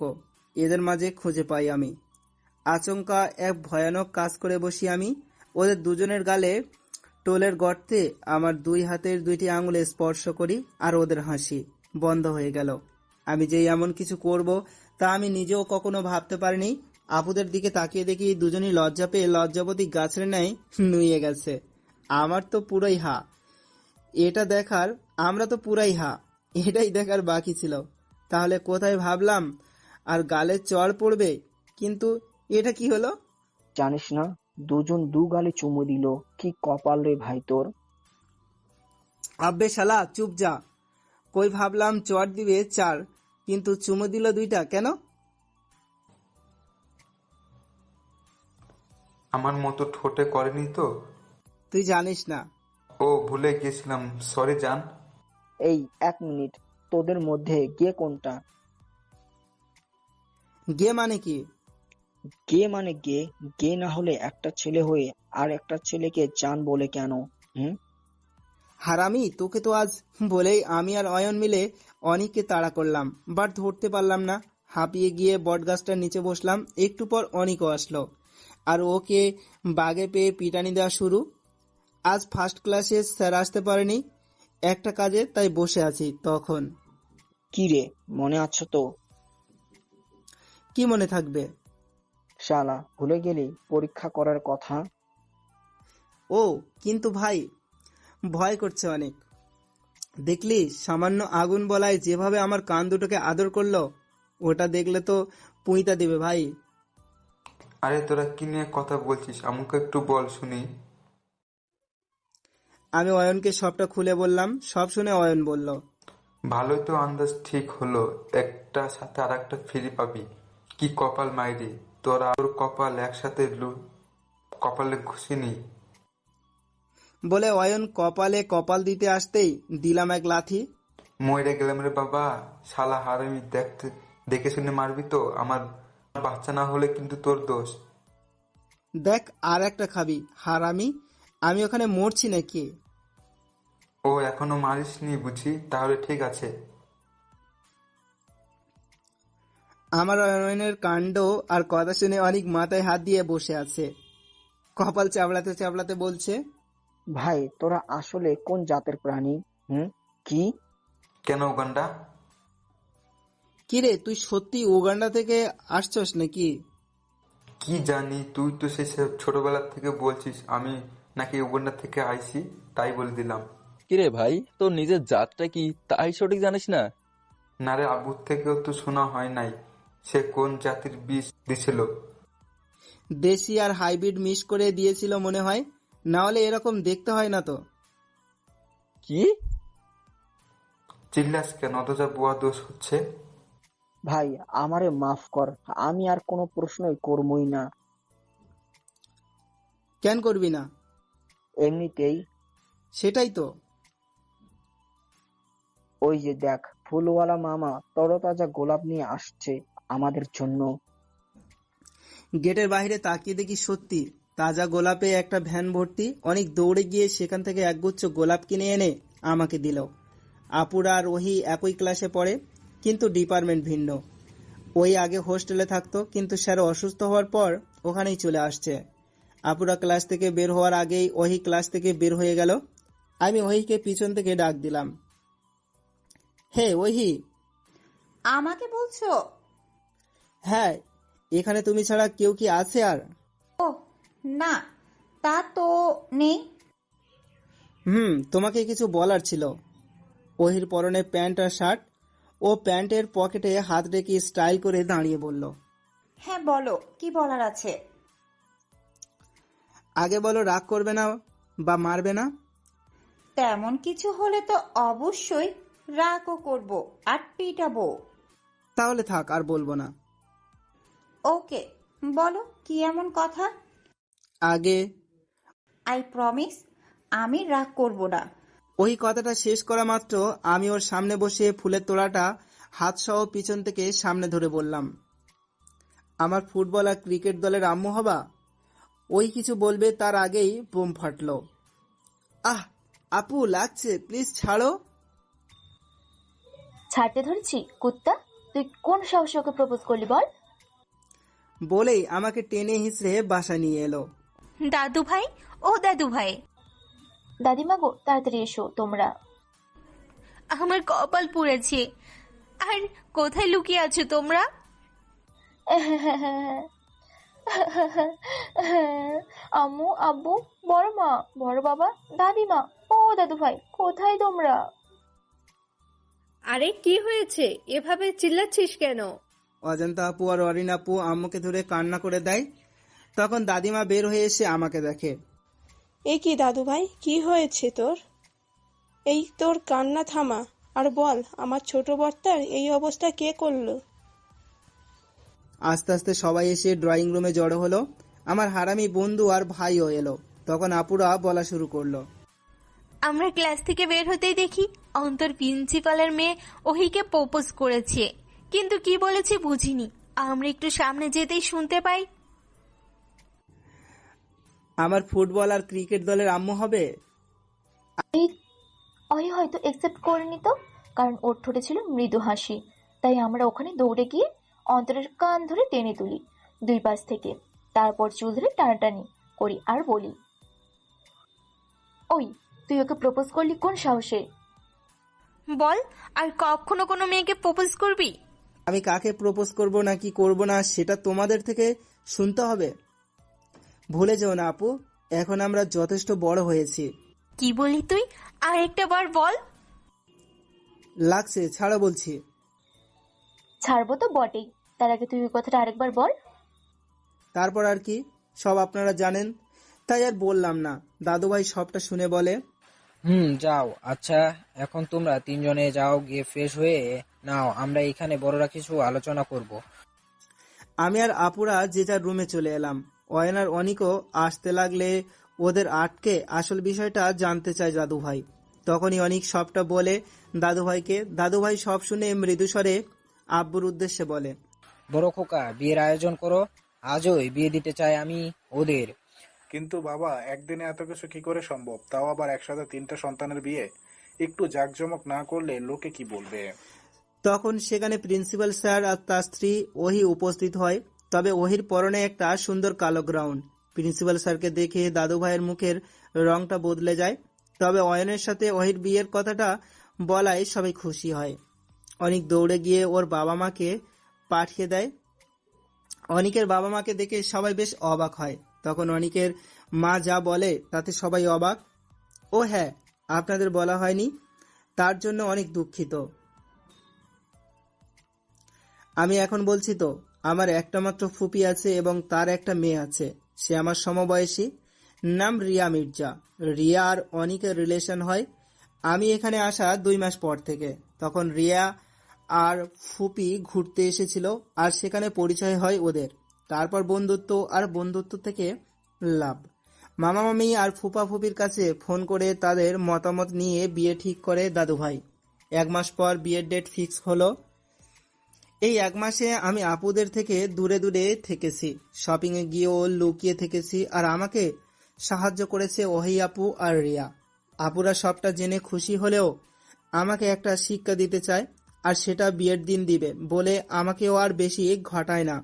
এদের মাঝে খুঁজে পাই আমি। আচমকা এক ভয়ানক কাজ করে বসি আমি। ওদের দুজনের গালে টোলের গর্তে আমার দুই হাতের দুইটি আঙুলে স্পর্শ করি আর ওদের হাসি বন্ধ হয়ে গেল। আমি যে এমন কিছু করব তা আমি নিজেও কখনো ভাবতে পারিনি। আপুদের দিকে তাকিয়ে দেখি দুজনই লজ্জা পেয়ে লজ্জাবতী গাছের ন্যায় নুয়ে গেছে। আমার তো পুরাই হা এটা দেখার আমরা তো পুরাই হা এটাই দেখার বাকি ছিল। তাহলে কোথায় ভাবলাম আর গালে চড় পড়বে, কিন্তু এটা কি হলো? জানিস না, দুজন দু গালে চুমু দিল। কি কপাল রে ভাই তোর। আব্বে শালা চুপ যা। কই ভাবলাম চড় দিবে চার, কিন্তু চুমু দিল দুইটা কেন? আমার মতো ঠোঁটে করেনি তো? তুই জানিস না। ও ভুলে গেছিলাম, সরি জান। এই এক মিনিট, তোদের মধ্যে গে কোনটা? গে মানে কি? গে মানে গে। গে না হলে একটা ছেলে হয়ে আর একটা ছেলেকে জান বলে কেন? হুম? হারামি, তোকে তো আজ বলেই আমি আর অয়ন মিলে অনিককে তাড়া করলাম, বাট ধরতে পারলাম না। হাঁপিয়ে গিয়ে বটগাছটার নিচে বসলাম। একটু পর অনিকও আসলো আর ওকে বাগে পেয়ে পিটানি দেওয়া শুরু। আজ ফার্স্ট ক্লাসে স্যার আসতে পারেনি একটা কাজে, তাই বসে আছি। তখন কি রে, মনে আছে তো? কি মনে থাকবে? শালা ভুলে গেলি পরীক্ষা করার কথা? ও কিন্তু ভাই, ভয় করছে অনেক। দেখলি সামান্য আগুন বলায় যেভাবে আমার কান দুটোকে আদর করলো, ওটা দেখলে তো পুঁইতা দিবে ভাই। আরে তোরা কি নিয়ে কথা বলছিস, আমাকে একটু বল শুনি। আমি অয়নকে সবটা খুলে বললাম। সব শুনে অয়ন বলল, ভালোই তো আন্দাজ ঠিক হলো, একটা সাথে আর একটা ফ্রি পাবি। কি কপাল মাইরি তোরা, তোর কপাল একসাথে কপালে ঘুষিনি। বলে অয়ন কপালে কপাল দিতে আসতেই দিলাম এক লাথি। মরে গেলাম রে বাবা, শালা হারামি। দেখে শুনে মারবি তো, আমার বাচ্চা না হলে কিন্তু তোর দোষ। দেখ আর একটা খাবি হারামি, আমি ওখানে মরছি নাকি? ও এখনো মারিসনি বুঝি, তাহলে ঠিক আছে। আমার অয়নের কাণ্ড আর কথা শুনে অনেক মাথায় হাত দিয়ে বসে আছে, কপাল চাবড়াতে চাবড়াতে বলছে, ভাই তোরা আসলে কোন জাতের প্রাণী? হুম? কি? কেন উগান্ডা? কিরে তুই সত্যি উগান্ডা থেকে আসছস নাকি? কি জানি, তুই তো সে ছোটবেলা থেকে বলছিস আমি নাকি উগান্ডা থেকে আইছি, তাই বলে দিলাম। কিরে ভাই, তোর নিজের জাতটা কি তাই সঠিক জানিস না? না রে, আবুর থেকেও তো শোনা হয় নাই সে কোন জাতির বীজ দিছিল। দেশি আর হাইব্রিড মিক্স করে দিয়েছিল মনে হয়, না হলে এরকম দেখতে হয় না তো। কি চিল্লাস কেন? অথচা বুয়া দোষ হচ্ছে। ভাই আমারে মাফ কর, আমি আর কোনো প্রশ্নই করবই না। কেন করবি না? এমনিতেই। সেটাই তো। ওই যে দেখ, ফুলওয়ালা মামা তরতাজা গোলাপ নিয়ে আসছে আমাদের জন্য। গেটের বাইরে তাকিয়ে দেখি সত্যি তাজা গোলাপে একটা ভ্যান ভর্তি। অনেক দৌড়ে গিয়ে সেখান থেকে একগুচ্ছ গোলাপ কিনে এনে আমাকে দিল। আপুরা আর ওহি একই ক্লাসে পড়ে, কিন্তু ডিপার্টমেন্ট ভিন্ন। ওই আগে হোস্টেলে থাকতো, কিন্তু স্যার অসুস্থ হওয়ার পর ওখানেই চলে আসছে। আপুরা ক্লাস থেকে বের হওয়ার আগেই ওহি ক্লাস থেকে বের হয়ে গেল। আমি ওহিকে পিছন থেকে ডাক দিলাম, হে ওহি। আমাকে বলছো? হ্যাঁ, এখানে তুমি ছাড়া কেউ কি আছে আর? ও না, তা তো নেই। তোমাকে কিছু বলার ছিল। ওহির পরনে প্যান্ট আর শার্ট। ও প্যান্টের পকেটে হাত রেখে স্টাইল করে দাঁড়িয়ে বলল, হ্যাঁ বলো, কি বলার আছে? আগে বলো, রাগ করবে না বা মারবে না? তেমন কিছু হলে তো অবশ্যই রাগও করব আর পিটাবো। তাহলে থাক, আর বলবো না। ওকে, বলো কি এমন কথা? আগে আই প্রমিস আমি রাগ করব না। ওই কথাটা শেষ করা মাত্র আমি ওর সামনে বসে ফুলের তোড়াটা হাত সহ পিছন থেকে সামনে ধরে বললাম, আমার ফুটবল আর ক্রিকেট দলের আম্মু হবা। ওই কিছু বলবে তার আগেই বোম ফাটলো। আহ আপু, লাগছে, প্লিজ ছাড়ো। ছাড়তে ধরেছি কুত্তা? তুই কোন সাহসে ওকে প্রপোজ করলি বল? বলেই আমাকে টেনে হিঁচড়ে বাসা নিয়ে এলো। দাদু ভাই, ও দাদু ভাই। দাদিমা গো, তাড়াতাড়ি এসো তোমরা। আমার কপাল পুড়েছে। আর কোথায় লুকিয়ে আছো তোমরা? আম্মু, আব্বু, বড় মা, বড় বাবা, দাদিমা, ও দাদু ভাই, কোথায় তোমরা? আরে কি হয়েছে? এভাবে চিল্লাচ্ছিস কেন? অজন্তা আপু আর অরিন আপু আম্মুকে ধরে কান্না করে দেয়। তখন দাদিমা বের হয়ে এসে আমাকে দেখে। এ কি দাদু ভাই, কি হয়েছে তোর? এই তোর কান্না থামা আর বল, আমার ছোট বর্তার এই অবস্থা কে করলো? আস্তে আস্তে সবাই এসে ড্রয়িং রুমে জড়ো হলো। আমার হারামি বন্ধু আর ভাইও এলো। তখন আপুরা বলা শুরু করলো, আমরা ক্লাস থেকে বের হতেই দেখি অন্তর প্রিন্সিপালের মেয়ে ওহিকে প্রপোজ করেছে, কিন্তু কি বলেছে বুঝিনি। আমরা একটু সামনে যেতেই শুনতে পাই, আমার ফুটবল আর ক্রিকেট দলের আম্মু হবে। ওই হয়তো একসেপ্ট করেনি তো, কারণ ওর ঠোঁটে ছিল মৃদু হাসি। তাই আমরা ওখানে দৌড়ে গিয়ে অন্তরের কান ধরে টেনে তুলি দুই পাশ থেকে, তারপর চুল ধরে টানাটানি করি আর বলি, ওই তুই ওকে প্রপোজ করলি কোন সাহসে? বল, আর কখনো কোনো মেয়েকে প্রপোজ করবি? আমি কাকে প্রপোজ করব না কি করব না সেটা তোমাদের থেকে শুনতে হবে। ভুলে যেও না আপু, এখন আমরা যথেষ্ট বড় হয়েছি। কি বলি তুই? আর একটা বার বল। লাগছে, ছাড়ো বলছি। ছাড়বো তো বটেই, তার আগে তুই ওই কথাটা আরেকবার বল। তারপর আর কি, সব আপনারা জানেন, তাই আর বললাম না। দাদুভাই সবটা শুনে বলে, যাও। আচ্ছা, এখন তোমরা তিনজনে যাও, গিয়ে ফ্রেশ হয়ে নাও, আমরা এখানে বড়রা কিছু আলোচনা করব। আমি আর আপুরা যে যার রুমে চলে এলাম। অয়ন আর অনিকও আসতে লাগলে ওদের আটকে আসল বিষয়টা জানতে চায় দাদুভাই। তখনই অনিক সবটা বলে দাদুভাইকে। দাদুভাই সব শুনে মৃদুস্বরে আব্বুর উদ্দেশ্যে বলে, বড় খোকা, বিয়ের আয়োজন করো, আজই বিয়ে দিতে চাই আমি ওদের। কিন্তু বাবা, একদিনে এত কিছু কি করে সম্ভব? তাও আবার একসাথে 3টা সন্তানের বিয়ে। একটু জাঁকজমক না করলে লোকে কি বলবে? তখন সেখানে প্রিন্সিপাল স্যার আর তার স্ত্রী ওহি উপস্থিত হয়। তবে ওহির পরনে একটা সুন্দর কালো গ্রাউন্ড। প্রিন্সিপাল স্যারকে দেখে দাদুভাইয়ের মুখের রংটা বদলে যায়। তবে অয়নের সাথে ওহির বিয়ের কথাটা বলায় সবাই খুশি হয়। অনিক দৌড়ে গিয়ে ওর বাবা মাকে পাঠিয়ে দেয়। অনিকের বাবা মাকে দেখে সবাই বেশ অবাক হয়। তখন অনিকের মা যা বলে তাতে সবাই অবাক। ও হ্যাঁ, আপনাদের বলা হয়নি, তার জন্য অনেক দুঃখিত। আমি এখন বলছি তো, আমার একটা মাত্র ফুপি আছে এবং তার একটা মেয়ে আছে। সে আমার সমবয়সী, নাম রিয়া মির্জা। রিয়া আর অনিকের রিলেশন হয় আমি এখানে আসা 2 মাস পর থেকে। তখন রিয়া আর ফুপি ঘুরতে এসেছিল আর সেখানে পরিচয় হয় ওদের। তারপর বন্ধুত্ব, আর বন্ধুত্ব থেকে লাভ। মামা মামি আর ফুপা ফুপির কাছে ফোন করে তাদের মতামত নিয়ে বিয়ে ঠিক করে দাদুভাই। 1 মাস পর বিয়ের ডেট ফিক্স হলো। এই 1 মাসে আমি আপুদের থেকে দূরে দূরে থেকেছি, শপিংয়ে গিয়েও লুকিয়ে থেকেছি, আর আমাকে সাহায্য করেছে ওহি আপু আর রিয়া। আপুরা সবটা জেনে খুশি হলেও আমাকে একটা শিক্ষা দিতে চায়, আর সেটা বিয়ের দিন দিবে বলে আমাকেও আর বেশি ঘটায় না।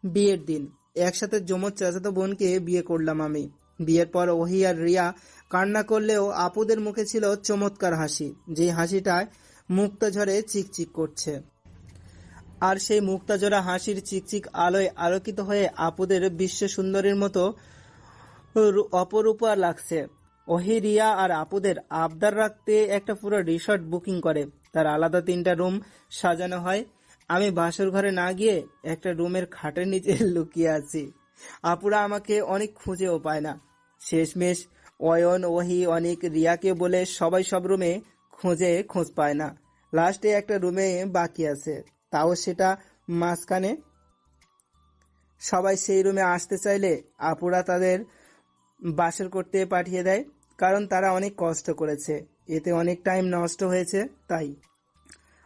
বিয়ের দিন একসাথে জমজ চাচাতো বোনকে বিয়ে করলাম আমি। বিয়ের পর ওহি আর রিয়া কান্না করলেও আপুদের মুখে ছিল চমৎকার হাসি, যে হাসিটায় মুক্তা ঝরে চিকচিক করছে। আর সেই মুক্তাজোড়া হাসির চিকচিক আলোয় আলোকিত হয়ে আপুদের বিশ্ব সুন্দরীর মতো অপরূপা লাগছে। ওহি রিয়া আর আপুদের আবদার রাখতে একটা পুরো রিসর্ট বুকিং করে, তার আলাদা 3টা রুম সাজানো হয়। আমি বাসর ঘরে না গিয়ে একটা রুমের খাটের নিচে লুকিয়ে আছি। আপুরা আমাকে অনেক খুঁজেও পায় না। শেষমেশ অয়ন, ওহি, অনিক, রিয়াকে বলে সবাই সব রুমে খোঁজ পায় না। লাস্টে একটা রুমে বাকি আছে, তাও সেটা মাঝখানে। সবাই সেই রুমে আসতে চাইলে আপুরা তাদের বাসর করতে পাঠিয়ে দেয়, কারণ তারা অনেক কষ্ট করেছে, এতে অনেক টাইম নষ্ট হয়েছে, তাই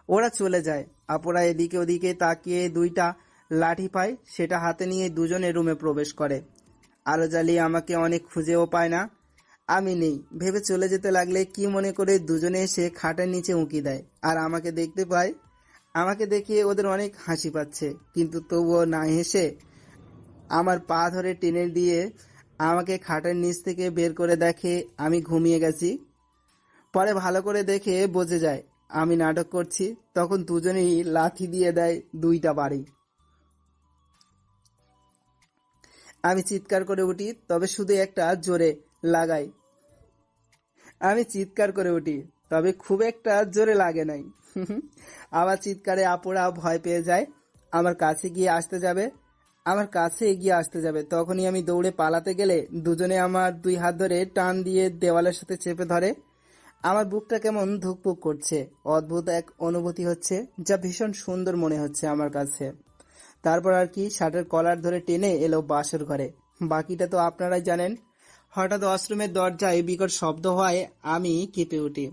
ওরা চলে যায়। আপুরা এদিকে ওদিকে তাকিয়ে 2টা লাঠি পায়, সেটা হাতে নিয়ে দুজনে রুমে প্রবেশ করে। আলো জ্বালিয়ে আমাকে অনেক খুঁজেও পায় না, আমি নেই ভেবে চলে যেতে লাগলে কি মনে করে দুজনে এসে খাটের নিচে উঁকি দেয়, আর আমাকে দেখতে পায়। আমাকে দেখিয়ে ওদের অনেক হাসি পাচ্ছে, কিন্তু তবুও না হেসে আমার পা ধরে টেনে দিয়ে আমাকে খাটের নিচ থেকে বের করে দেখে আমি ঘুমিয়ে গেছি। পরে ভালো করে দেখে বোঝে যায় আমি নাটক করছি। তখন দুজনেই লাথি দিয়ে দেয় 2টা বাড়ি। আমি চিৎকার করে উঠি, তবে শুধু একটা জোরে লাগাই। আমি চিৎকার করে উঠি, তবে খুব একটা জোরে লাগে নাই। আমার চিৎকারে আপুরা ভয় পেয়ে যায়, আমার কাছে এগিয়ে আসতে যাবে। তখনই আমি দৌড়ে পালাতে গেলে দুজনে আমার 2 হাত ধরে টান দিয়ে দেওয়ালের সাথে চেপে ধরে। আমার বুকটা কেমন ধুকপুক করছে, অদ্ভুত এক অনুভূতি হচ্ছে, যা ভীষণ সুন্দর মনে হচ্ছে আমার কাছে। তারপর আর কি, শার্টের কলার ধরে টেনে এলো বাসর ঘরে। বাকিটা তো আপনারাই জানেন। হঠাৎ ওয়াশরুমের দরজায় বিকট শব্দ হয়, আমি কেঁপে উঠি।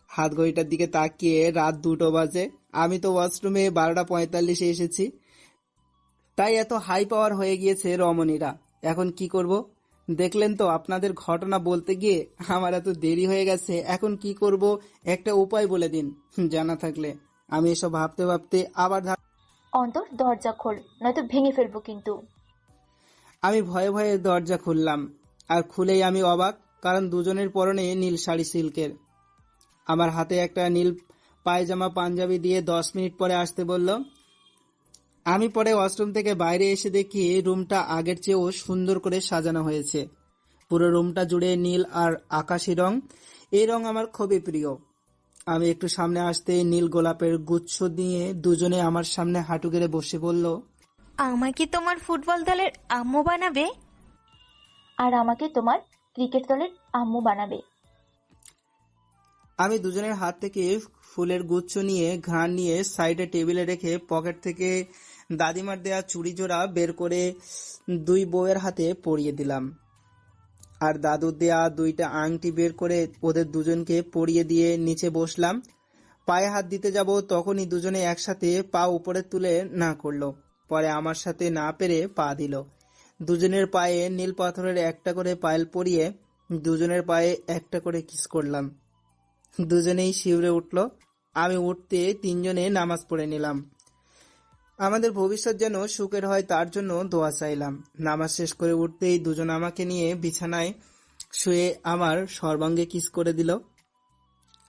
হাত ঘড়িটার দিকে তাকিয়ে রাত 2টো বাজে। আমি তো ওয়াশরুমে 12:45 এসেছি, তাই এত হাই পাওয়ার হয়ে গিয়েছে রমণীরা। এখন কি করব? দেখলেন তো, আপনাদের ঘটনা বলতে গিয়ে আমার এত দেরি হয়ে গেছে। এখন কি করব, একটা উপায় বলে দিন জানা থাকলে। আমি এসব ভাবতে ভাবতে আবার অন্তর, দরজা খোল, নয়তো ভেঙে ফেলবো কিন্তু। আমি ভয়ে ভয়ে দরজা খুললাম, আর খুলেই আমি অবাক, কারণ দুজনের পরনে নীল শাড়ি সিল্কের। আমার হাতে একটা নীল পায়জামা পাঞ্জাবি দিয়ে 10 মিনিট পরে আসতে বলল। আমি পরে ওয়াশরুম থেকে বাইরে এসে দেখি রুমটা আগের চেয়েও সুন্দর করে সাজানো হয়েছে। পুরো রুমটা জুড়ে নীল আর আকাশি রং। এই রং আমার খুবই প্রিয়। আমি একটু সামনে আসতে নীল গোলাপের গুচ্ছ নিয়ে দুজনে আমার সামনে হাঁটু গেড়ে বসে বলল, আমাকে তোমার ফুটবল দলের আম্মু বানাবে? আর আমাকে তোমার ক্রিকেট দলের আম্মু বানাবে। আমি দুজনের হাত থেকে ফুলের গুচ্ছ নিয়ে ঘ্রাণ নিয়ে সাইডে টেবিলে রেখে পকেট থেকে দাদিমার দেয়া চুড়ি জোড়া বের করে 2 বউয়ের হাতে পরিয়ে দিলাম, আর দাদুর দেয়া 2টা আংটি বের করে ওদের দুজনকে পরিয়ে দিয়ে নিচে বসলাম। পায়ে হাত দিতে যাব, তখনই দুজনে একসাথে পা উপরে তুলে না করলো। পরে আমার সাথে না পেরে পা দিল। দুজনের পায়ে নীল পাথরের একটা করে পায়েল পরিয়ে দুজনের পায়ে একটা করে কিস করলাম। দুজনেই শিউরে উঠল। আমি উঠতে 3জনে নামাজ পড়ে নিলাম। আমাদের ভবিষ্যৎ যেন সুখের হয় তার জন্য দোয়া চাইলাম। নামাজ শেষ করে উঠতেই দুজন আমাকে নিয়ে বিছানায় শুয়ে আমার সর্বাঙ্গে কিস করে দিল।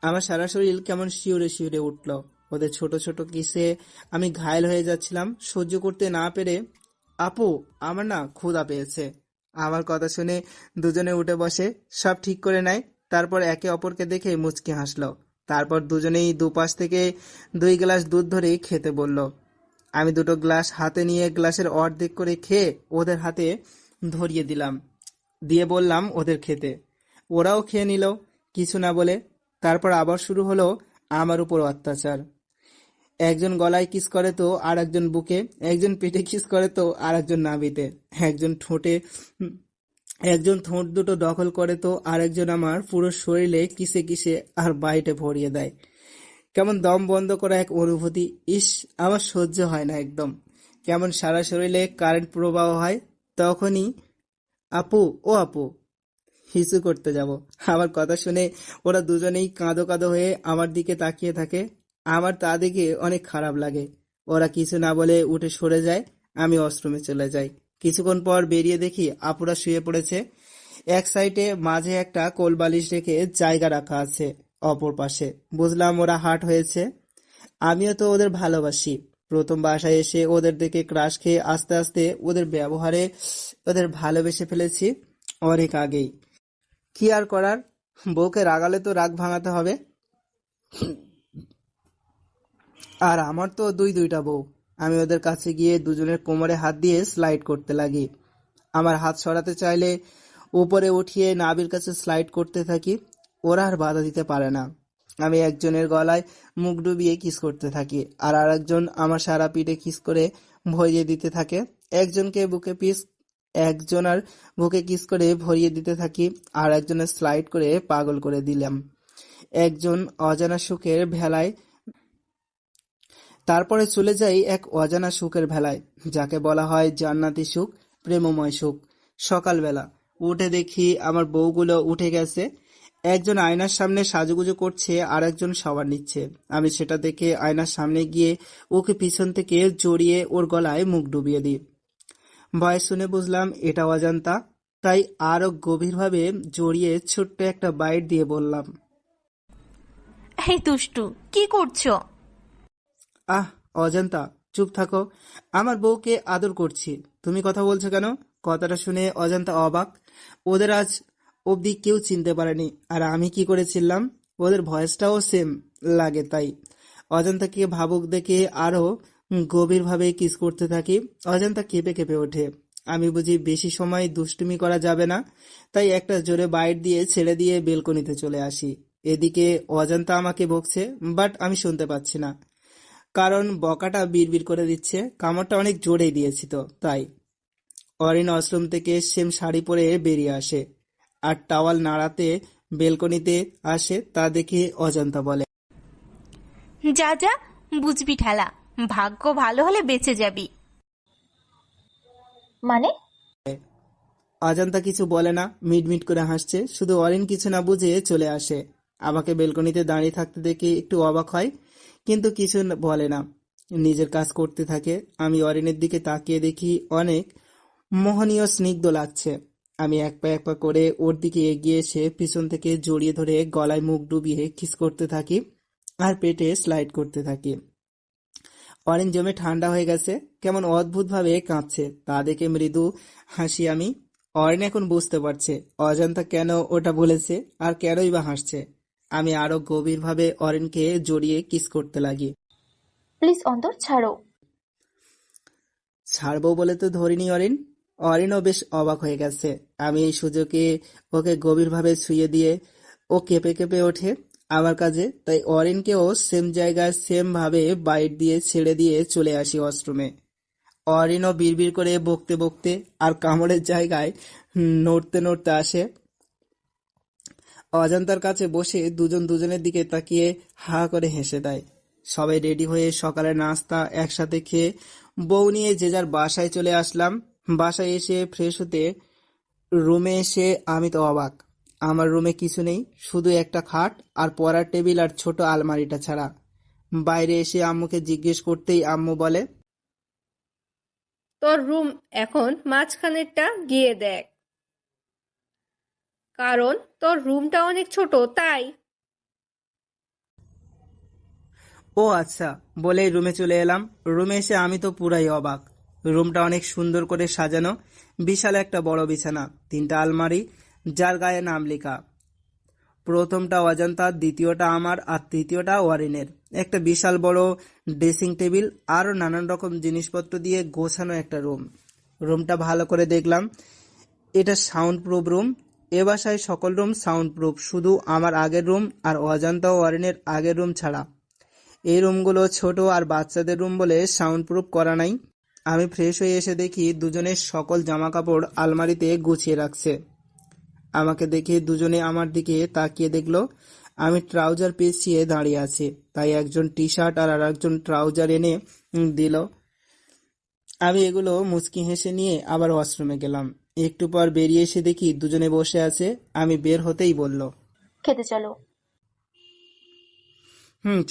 আমার সারা শরীর কেমন শিউরে শিউরে উঠল। ওদের ছোট ছোট কিসে আমি ঘায়েল হয়ে যাচ্ছিলাম। সহ্য করতে না পেরে, আপু, আমার না ক্ষুধা পেয়েছে। আমার কথা শুনে দুজনে উঠে বসে, সব ঠিক করে নেয়। তারপর একে অপরকে দেখে মুচকি হাসলো। তারপর দুজনেই দুপাশ থেকে 2 গ্লাস দুধ ধরে খেতে বলল। আমি 2টো গ্লাস হাতে নিয়ে গ্লাসের অর্ধেক করে খেয়ে ওদের হাতে ধরিয়ে দিলাম, দিয়ে বললাম ওদের খেতে। ওরাও খেয়ে নিল কিছু না বলে। তারপর আবার শুরু হলো আমার উপর অত্যাচার। একজন গলায় কিস করে তো আর একজন বুকে, একজন পেটে কিস করে তো আর একজন নাভিতে, একজন ঠোঁট দুটো দখল করে তো আর একজন আমার পুরো শরীরে কিসে কিসে আর বাইটে ভরিয়ে দেয়। কেমন দম বন্ধ করা এক অনুভূতি। ইস, আমার সহ্য হয় না একদম। কেমন সারা শরীরে কারেন্ট প্রবাহ হয়। তখনই আপু, ও আপু, হিসু করতে যাব। আমার কথা শুনে ওরা দুজনেই কাঁদো কাঁদো হয়ে আমার দিকে তাকিয়ে থাকে। আমার তা দেখে অনেক খারাপ লাগে। ওরা কিছু না বলে উঠে সরে যায়। আমি ওয়াশরুমে চলে যাই। কিছুক্ষণ পর বেরিয়ে দেখি আপুরা শুয়ে পড়েছে। এক সাইডে মাঝে একটা কোল বালিশ রেখে জায়গা রাখা আছে, অপর পাশে বুঝলাম ওরা হার্ট হয়েছে। আমিও তো ওদের ভালোবাসি। প্রথম বাসায় এসে ওদের দেখে ক্রাশ খেয়ে আস্তে আস্তে ওদের ব্যবহারে ওদের ভালোবেসে ফেলেছি অনেক আগেই। কি আর করার, বউকে রাগালে তো রাগ ভাঙাতে হবে। আর আমার তো দুইটা বউ। আমি ওদের কাছে গিয়ে দুজনের কোমরে হাত দিয়ে স্লাইড করতে লাগি। আমার হাত সরাতে চাইলে উপরে উঠিয়ে নাভির কাছে স্লাইড করতে থাকি। ওরা আর বাধা দিতে পারে না। আমি একজনের গলায় মুখ ডুবিয়ে কিস করতে থাকি, আর আরেকজন আমার সারা পিঠে কিস করে ভরিয়ে দিতে থাকে। একজনের বুকে কিস করে ভরিয়ে দিতে থাকি, আর একজনের স্লাইড করে পাগল করে দিলাম একজন অজানা সুখের ভেলায়। তারপরে চলে যাই এক অজানা সুখের ভেলায়, যাকে বলা হয় জান্নাতি সুখ, প্রেমময় সুখ। সকালবেলা উঠে দেখি আমার বউগুলো উঠে গেছে। একজন আয়নার সামনে সাজুগুজু করছে, আর একজন শাওয়ার নিচ্ছে। আমি সেটা দেখে আয়নার সামনে গিয়ে ওকে পিছন থেকে জড়িয়ে ওর গলায় মুখ ডুবিয়ে দিই। ভয়েস শুনে বুঝলাম এটা অজান্তা, তাই আরো গভীরভাবে জড়িয়ে ছোট্ট একটা বাইট দিয়ে বললাম, এই দুষ্টু, কি করছো? আহ অজান্তা, চুপ থাকো। আমার বউকে আদর করছি, তুমি কথা বলছো কেন? কথাটা শুনে অজান্তা অবাক। ওদের আজ অবধি কেউ চিনতে পারেনি, আর আমি কি করেছিলাম? ওদের ভয়েসটাও সেম লাগে। তাই অজান্তাকে ভাবুক দেখে আরো গভীরভাবে কিস করতে থাকি। অজান্তা কেঁপে কেঁপে ওঠে। আমি বুঝি বেশি সময় দুষ্টুমি করা যাবে না, তাই একটা জোরে বাইট দিয়ে ছেড়ে দিয়ে বেলকনিতে চলে আসি। এদিকে অজান্তা আমাকে বকছে, বাট আমি শুনতে পাচ্ছি না, কারণ বকাটা বিড়বিড় করে দিচ্ছে। কামড়টা অনেক জোরেই দিয়েছি তো তাই। অরিন ওয়াশরুম থেকে সেম শাড়ি পরে বেরিয়ে আসে আর টাওয়াল নাড়াতে বেলকনিতে আসে। তা দেখে অজান্তা বলে, যা যা, বুঝবি ঠেলা, ভাগ্য ভালো হলে বেঁচে যাবি। মানে? অজান্তা কিছু বলে না, মিটমিট করে হাসছে। শুধু অরিন কিছু না বুঝে চলে আসে। আমাকে বেলকনিতে দাঁড়িয়ে থাকতে দেখে একটু অবাক হয়, কিন্তু কিছু বলে না, নিজের কাজ করতে থাকে। আমি অরিনের দিকে তাকিয়ে দেখি অনেক মোহনীয় স্নিগ্ধ লাগছে। আমি এক পা করে ওর দিকে এগিয়ে এসে পিছন থেকে জড়িয়ে ধরে গলায় মুখ ডুবিয়ে কিস করতে থাকি আর পেটে স্লাইড করতে থাকি। অরেঞ্জ জমে ঠান্ডা হয়ে গেছে, কেমন অদ্ভুতভাবে কাঁপছে। তা দেখে মৃদু হাসি আমি। অরেন এখন বুঝতে পারছে অজান্তা কেন ওটা বলেছে আর কেনই বা হাসছে। আমি আরো গভীরভাবে অরেনকে জড়িয়ে কিস করতে লাগি। প্লিজ অন্তর, ছাড়ো। ছাড়বো বলে তো ধরিনি অরিন। অরিনও বেশ অবাক হয়ে গেছে। আমি এই সুযোগে ওকে গভীরভাবে ছুঁয়ে দিয়ে ও কেঁপে কেঁপে ওঠে আমার কাছে। তাই অরিনকেও সেম জায়গায় সেম ভাবে বাইট দিয়ে ছেড়ে দিয়ে চলে আসি ওয়াশরুমে। অরিনও বিড়বিড় করে বকতে বকতে আর কামড়ের জায়গায় নড়তে নড়তে আসে। অজান্তার কাছে বসে দুজন দুজনের দিকে তাকিয়ে হা করে হেসে দেয়। সবাই রেডি হয়ে সকালের নাস্তা একসাথে খেয়ে বউ নিয়ে যে যার বাসায় চলে আসলাম। বাসায় এসে ফ্রেশ হতে রুমে এসে আমি তো অবাক। আমার রুমে কিছু নেই, শুধু একটা খাট আর পড়ার টেবিল আর ছোট আলমারিটা ছাড়া। বাইরে এসে আম্মুকে জিজ্ঞেস করতেই আম্মু বলে, তোর রুম এখন মাঝখানেরটা গিয়ে দেখ, কারণ তোর রুমটা অনেক ছোট তাই। ও আচ্ছা বলেই রুমে চলে এলাম। রুমে এসে আমি তো পুরাই অবাক। রুমটা অনেক সুন্দর করে সাজানো। বিশাল একটা বড় বিছানা, 3টা আলমারি যার গায়ে নাম লেখা। প্রথমটা অজান্তার, দ্বিতীয়টা আমার, আর তৃতীয়টা ওয়ারিনের। একটা বিশাল বড় ড্রেসিং টেবিল, আরও নানান রকম জিনিসপত্র দিয়ে গোছানো একটা রুম। রুমটা ভালো করে দেখলাম, এটা সাউন্ড প্রুফ রুম। এ বাসায় সকল রুম সাউন্ড প্রুফ, শুধু আমার আগের রুম আর অজান্তা ও ওয়ারিনের আগের রুম ছাড়া। এই রুমগুলো ছোট আর বাচ্চাদের রুম বলে সাউন্ড প্রুফ করা নাই। আমি ফ্রেশ হয়ে এসে দেখি দুজনের সকল জামা কাপড় আলমারিতে গুছিয়ে রাখছে। আমাকে দেখে দুজনে আমার দিকে তাকিয়ে দেখলো। আমি ট্রাউজার পেঁচিয়ে দাঁড়িয়ে আছি, তাই একজন টি শার্ট আর আরেকজন ট্রাউজার এনে দিল। আমি এগুলো মুচকি হেসে নিয়ে আবার ওয়াশরুমে গেলাম। একটু পর বেরিয়ে এসে দেখি দুজনে বসে আছে। আমি বের হতেই বলল, খেতে চলো।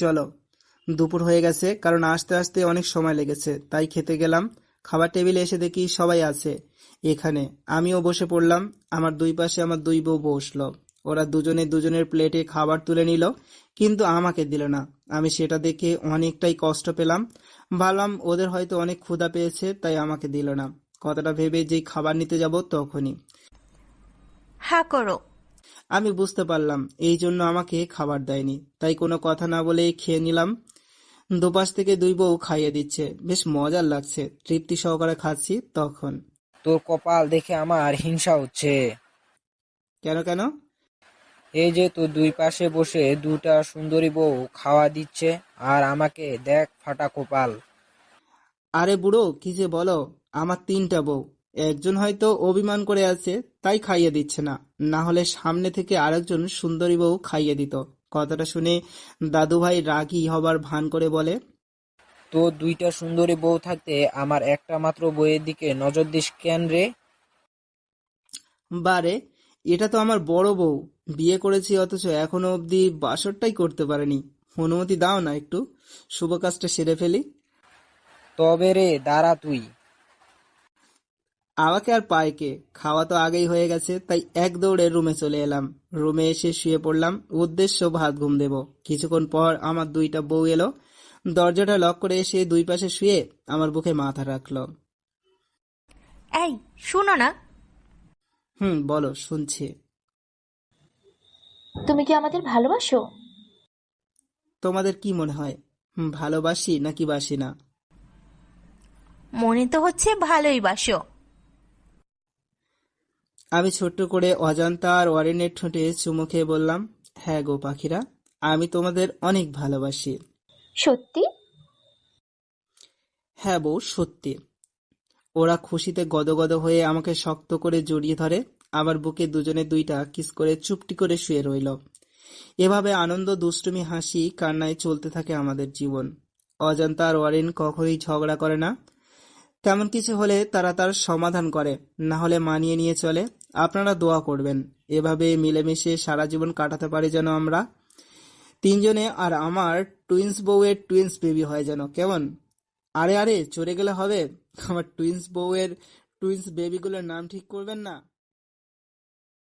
চলো। দুপুর হয়ে গেছে, কারণ আসতে আসতে অনেক সময় লেগেছে, তাই খেতে গেলাম। খাবার টেবিলে এসে দেখি সবাই আছে এখানে। আমিও বসে পড়লাম। আমার দুই পাশে আমার দুই বউ বসলো। ওরা দুজনে দুজনের প্লেটে খাবার তুলে নিল, কিন্তু আমাকে দিল না। আমি সেটা দেখে অনেকটাই কষ্ট পেলাম। ভাবলাম ওদের হয়তো অনেক ক্ষুধা পেয়েছে, তাই আমাকে দিল না। কথাটা ভেবে যেই খাবার নিতে যাব তখনই হা করো। আমি বুঝতে পারলাম এই জন্য আমাকে খাবার দেয়নি, তাই কোনো কথা না বলে খেয়ে নিলাম। দুপাশ থেকে দুই বউ খাইয়ে দিচ্ছে, বেশ মজার লাগছে। তৃপ্তি সহকারে খাচ্ছি। তখন তোর কপাল দেখে আমার হিংসা হচ্ছে। কেন কেন? এই যে তোর দুই পাশে বসে দুটা সুন্দরী বউ খাওয়া দিচ্ছে, আর আমাকে দেখ ফাটা কপাল। আরে বুড়ো, কি যে বলো! আমার 3টা বউ। একজন হয়তো অভিমান করে আছে, তাই খাইয়ে দিচ্ছে না, না হলে সামনে থেকে আরেকজন সুন্দরী বউ খাইয়ে দিত। কথাটা শুনে দাদুভাই রাগী হবার ভান করে বলে, তোর দুইটা সুন্দরী বউ থাকতে আমার একটা মাত্র বউয়ের দিকে নজর দিস কেন রে? বারে, এটা তো আমার বড় বউ। বিয়ে করেছি, অথচ এখনো অবধি বাসরটাই করতে পারেনি। অনুমতি দাও না, একটু শুভ কাজটা সেরে ফেলি। তবে রে দাঁড়া তুই। আমাকে আর পায় কে? খাওয়া তো আগেই হয়ে গেছে, তাই এক দৌড়ে রুমে চলে এলাম। রুমে এসে শুয়ে পড়লাম, উদ্দেশ্য ভাত ঘুম দেব। কিছুক্ষণ পর আমার দুইটা বউ এলো। দরজাটা লক করে এসে দুই পাশে শুয়ে আমার বুকে মাথা রাখলো। এই শুনো না। বলো, শুনছি। তুমি কি আমাদের ভালোবাসো? তোমাদের কি মনে হয়, ভালোবাসি নাকি বাসি না? মনে তো হচ্ছে ভালোই বাসো। আমি ছোট্ট করে অজান্তা আর অরিনের ঠোঁটে চুমু খেয়ে বললাম, হ্যাঁ গো পাখিরা, আমি তোমাদের অনেক ভালোবাসি। সত্যি? হ্যাঁ বউ, সত্যি। ওরা খুশিতে গদগদ হয়ে আমাকে শক্ত করে জড়িয়ে ধরে। আমার বুকে দুজনে দুইটা কিস করে চুপটি করে শুয়ে রইল। এভাবে আনন্দ, দুষ্টুমি, হাসি, কান্নায় চলতে থাকে আমাদের জীবন। অজান্তা আর অরিন কখনোই ঝগড়া করে না। তেমন কিছু হলে তারা তার সমাধান করে, না হলে মানিয়ে নিয়ে চলে। আপনারা দোয়া করবেন এভাবে মিলেমিশে সারা জীবন কাটাতে পারি যেন আমরা তিনজনে, আর আমার টুইন্স বউয়ের টুইন্স বেবি হয় যেন। কেমন? আরে আরে, চলে গেলে হবে? আমার টুইন্স বউয়ের টুইন্স বেবিগুলোর নাম ঠিক করবেন না?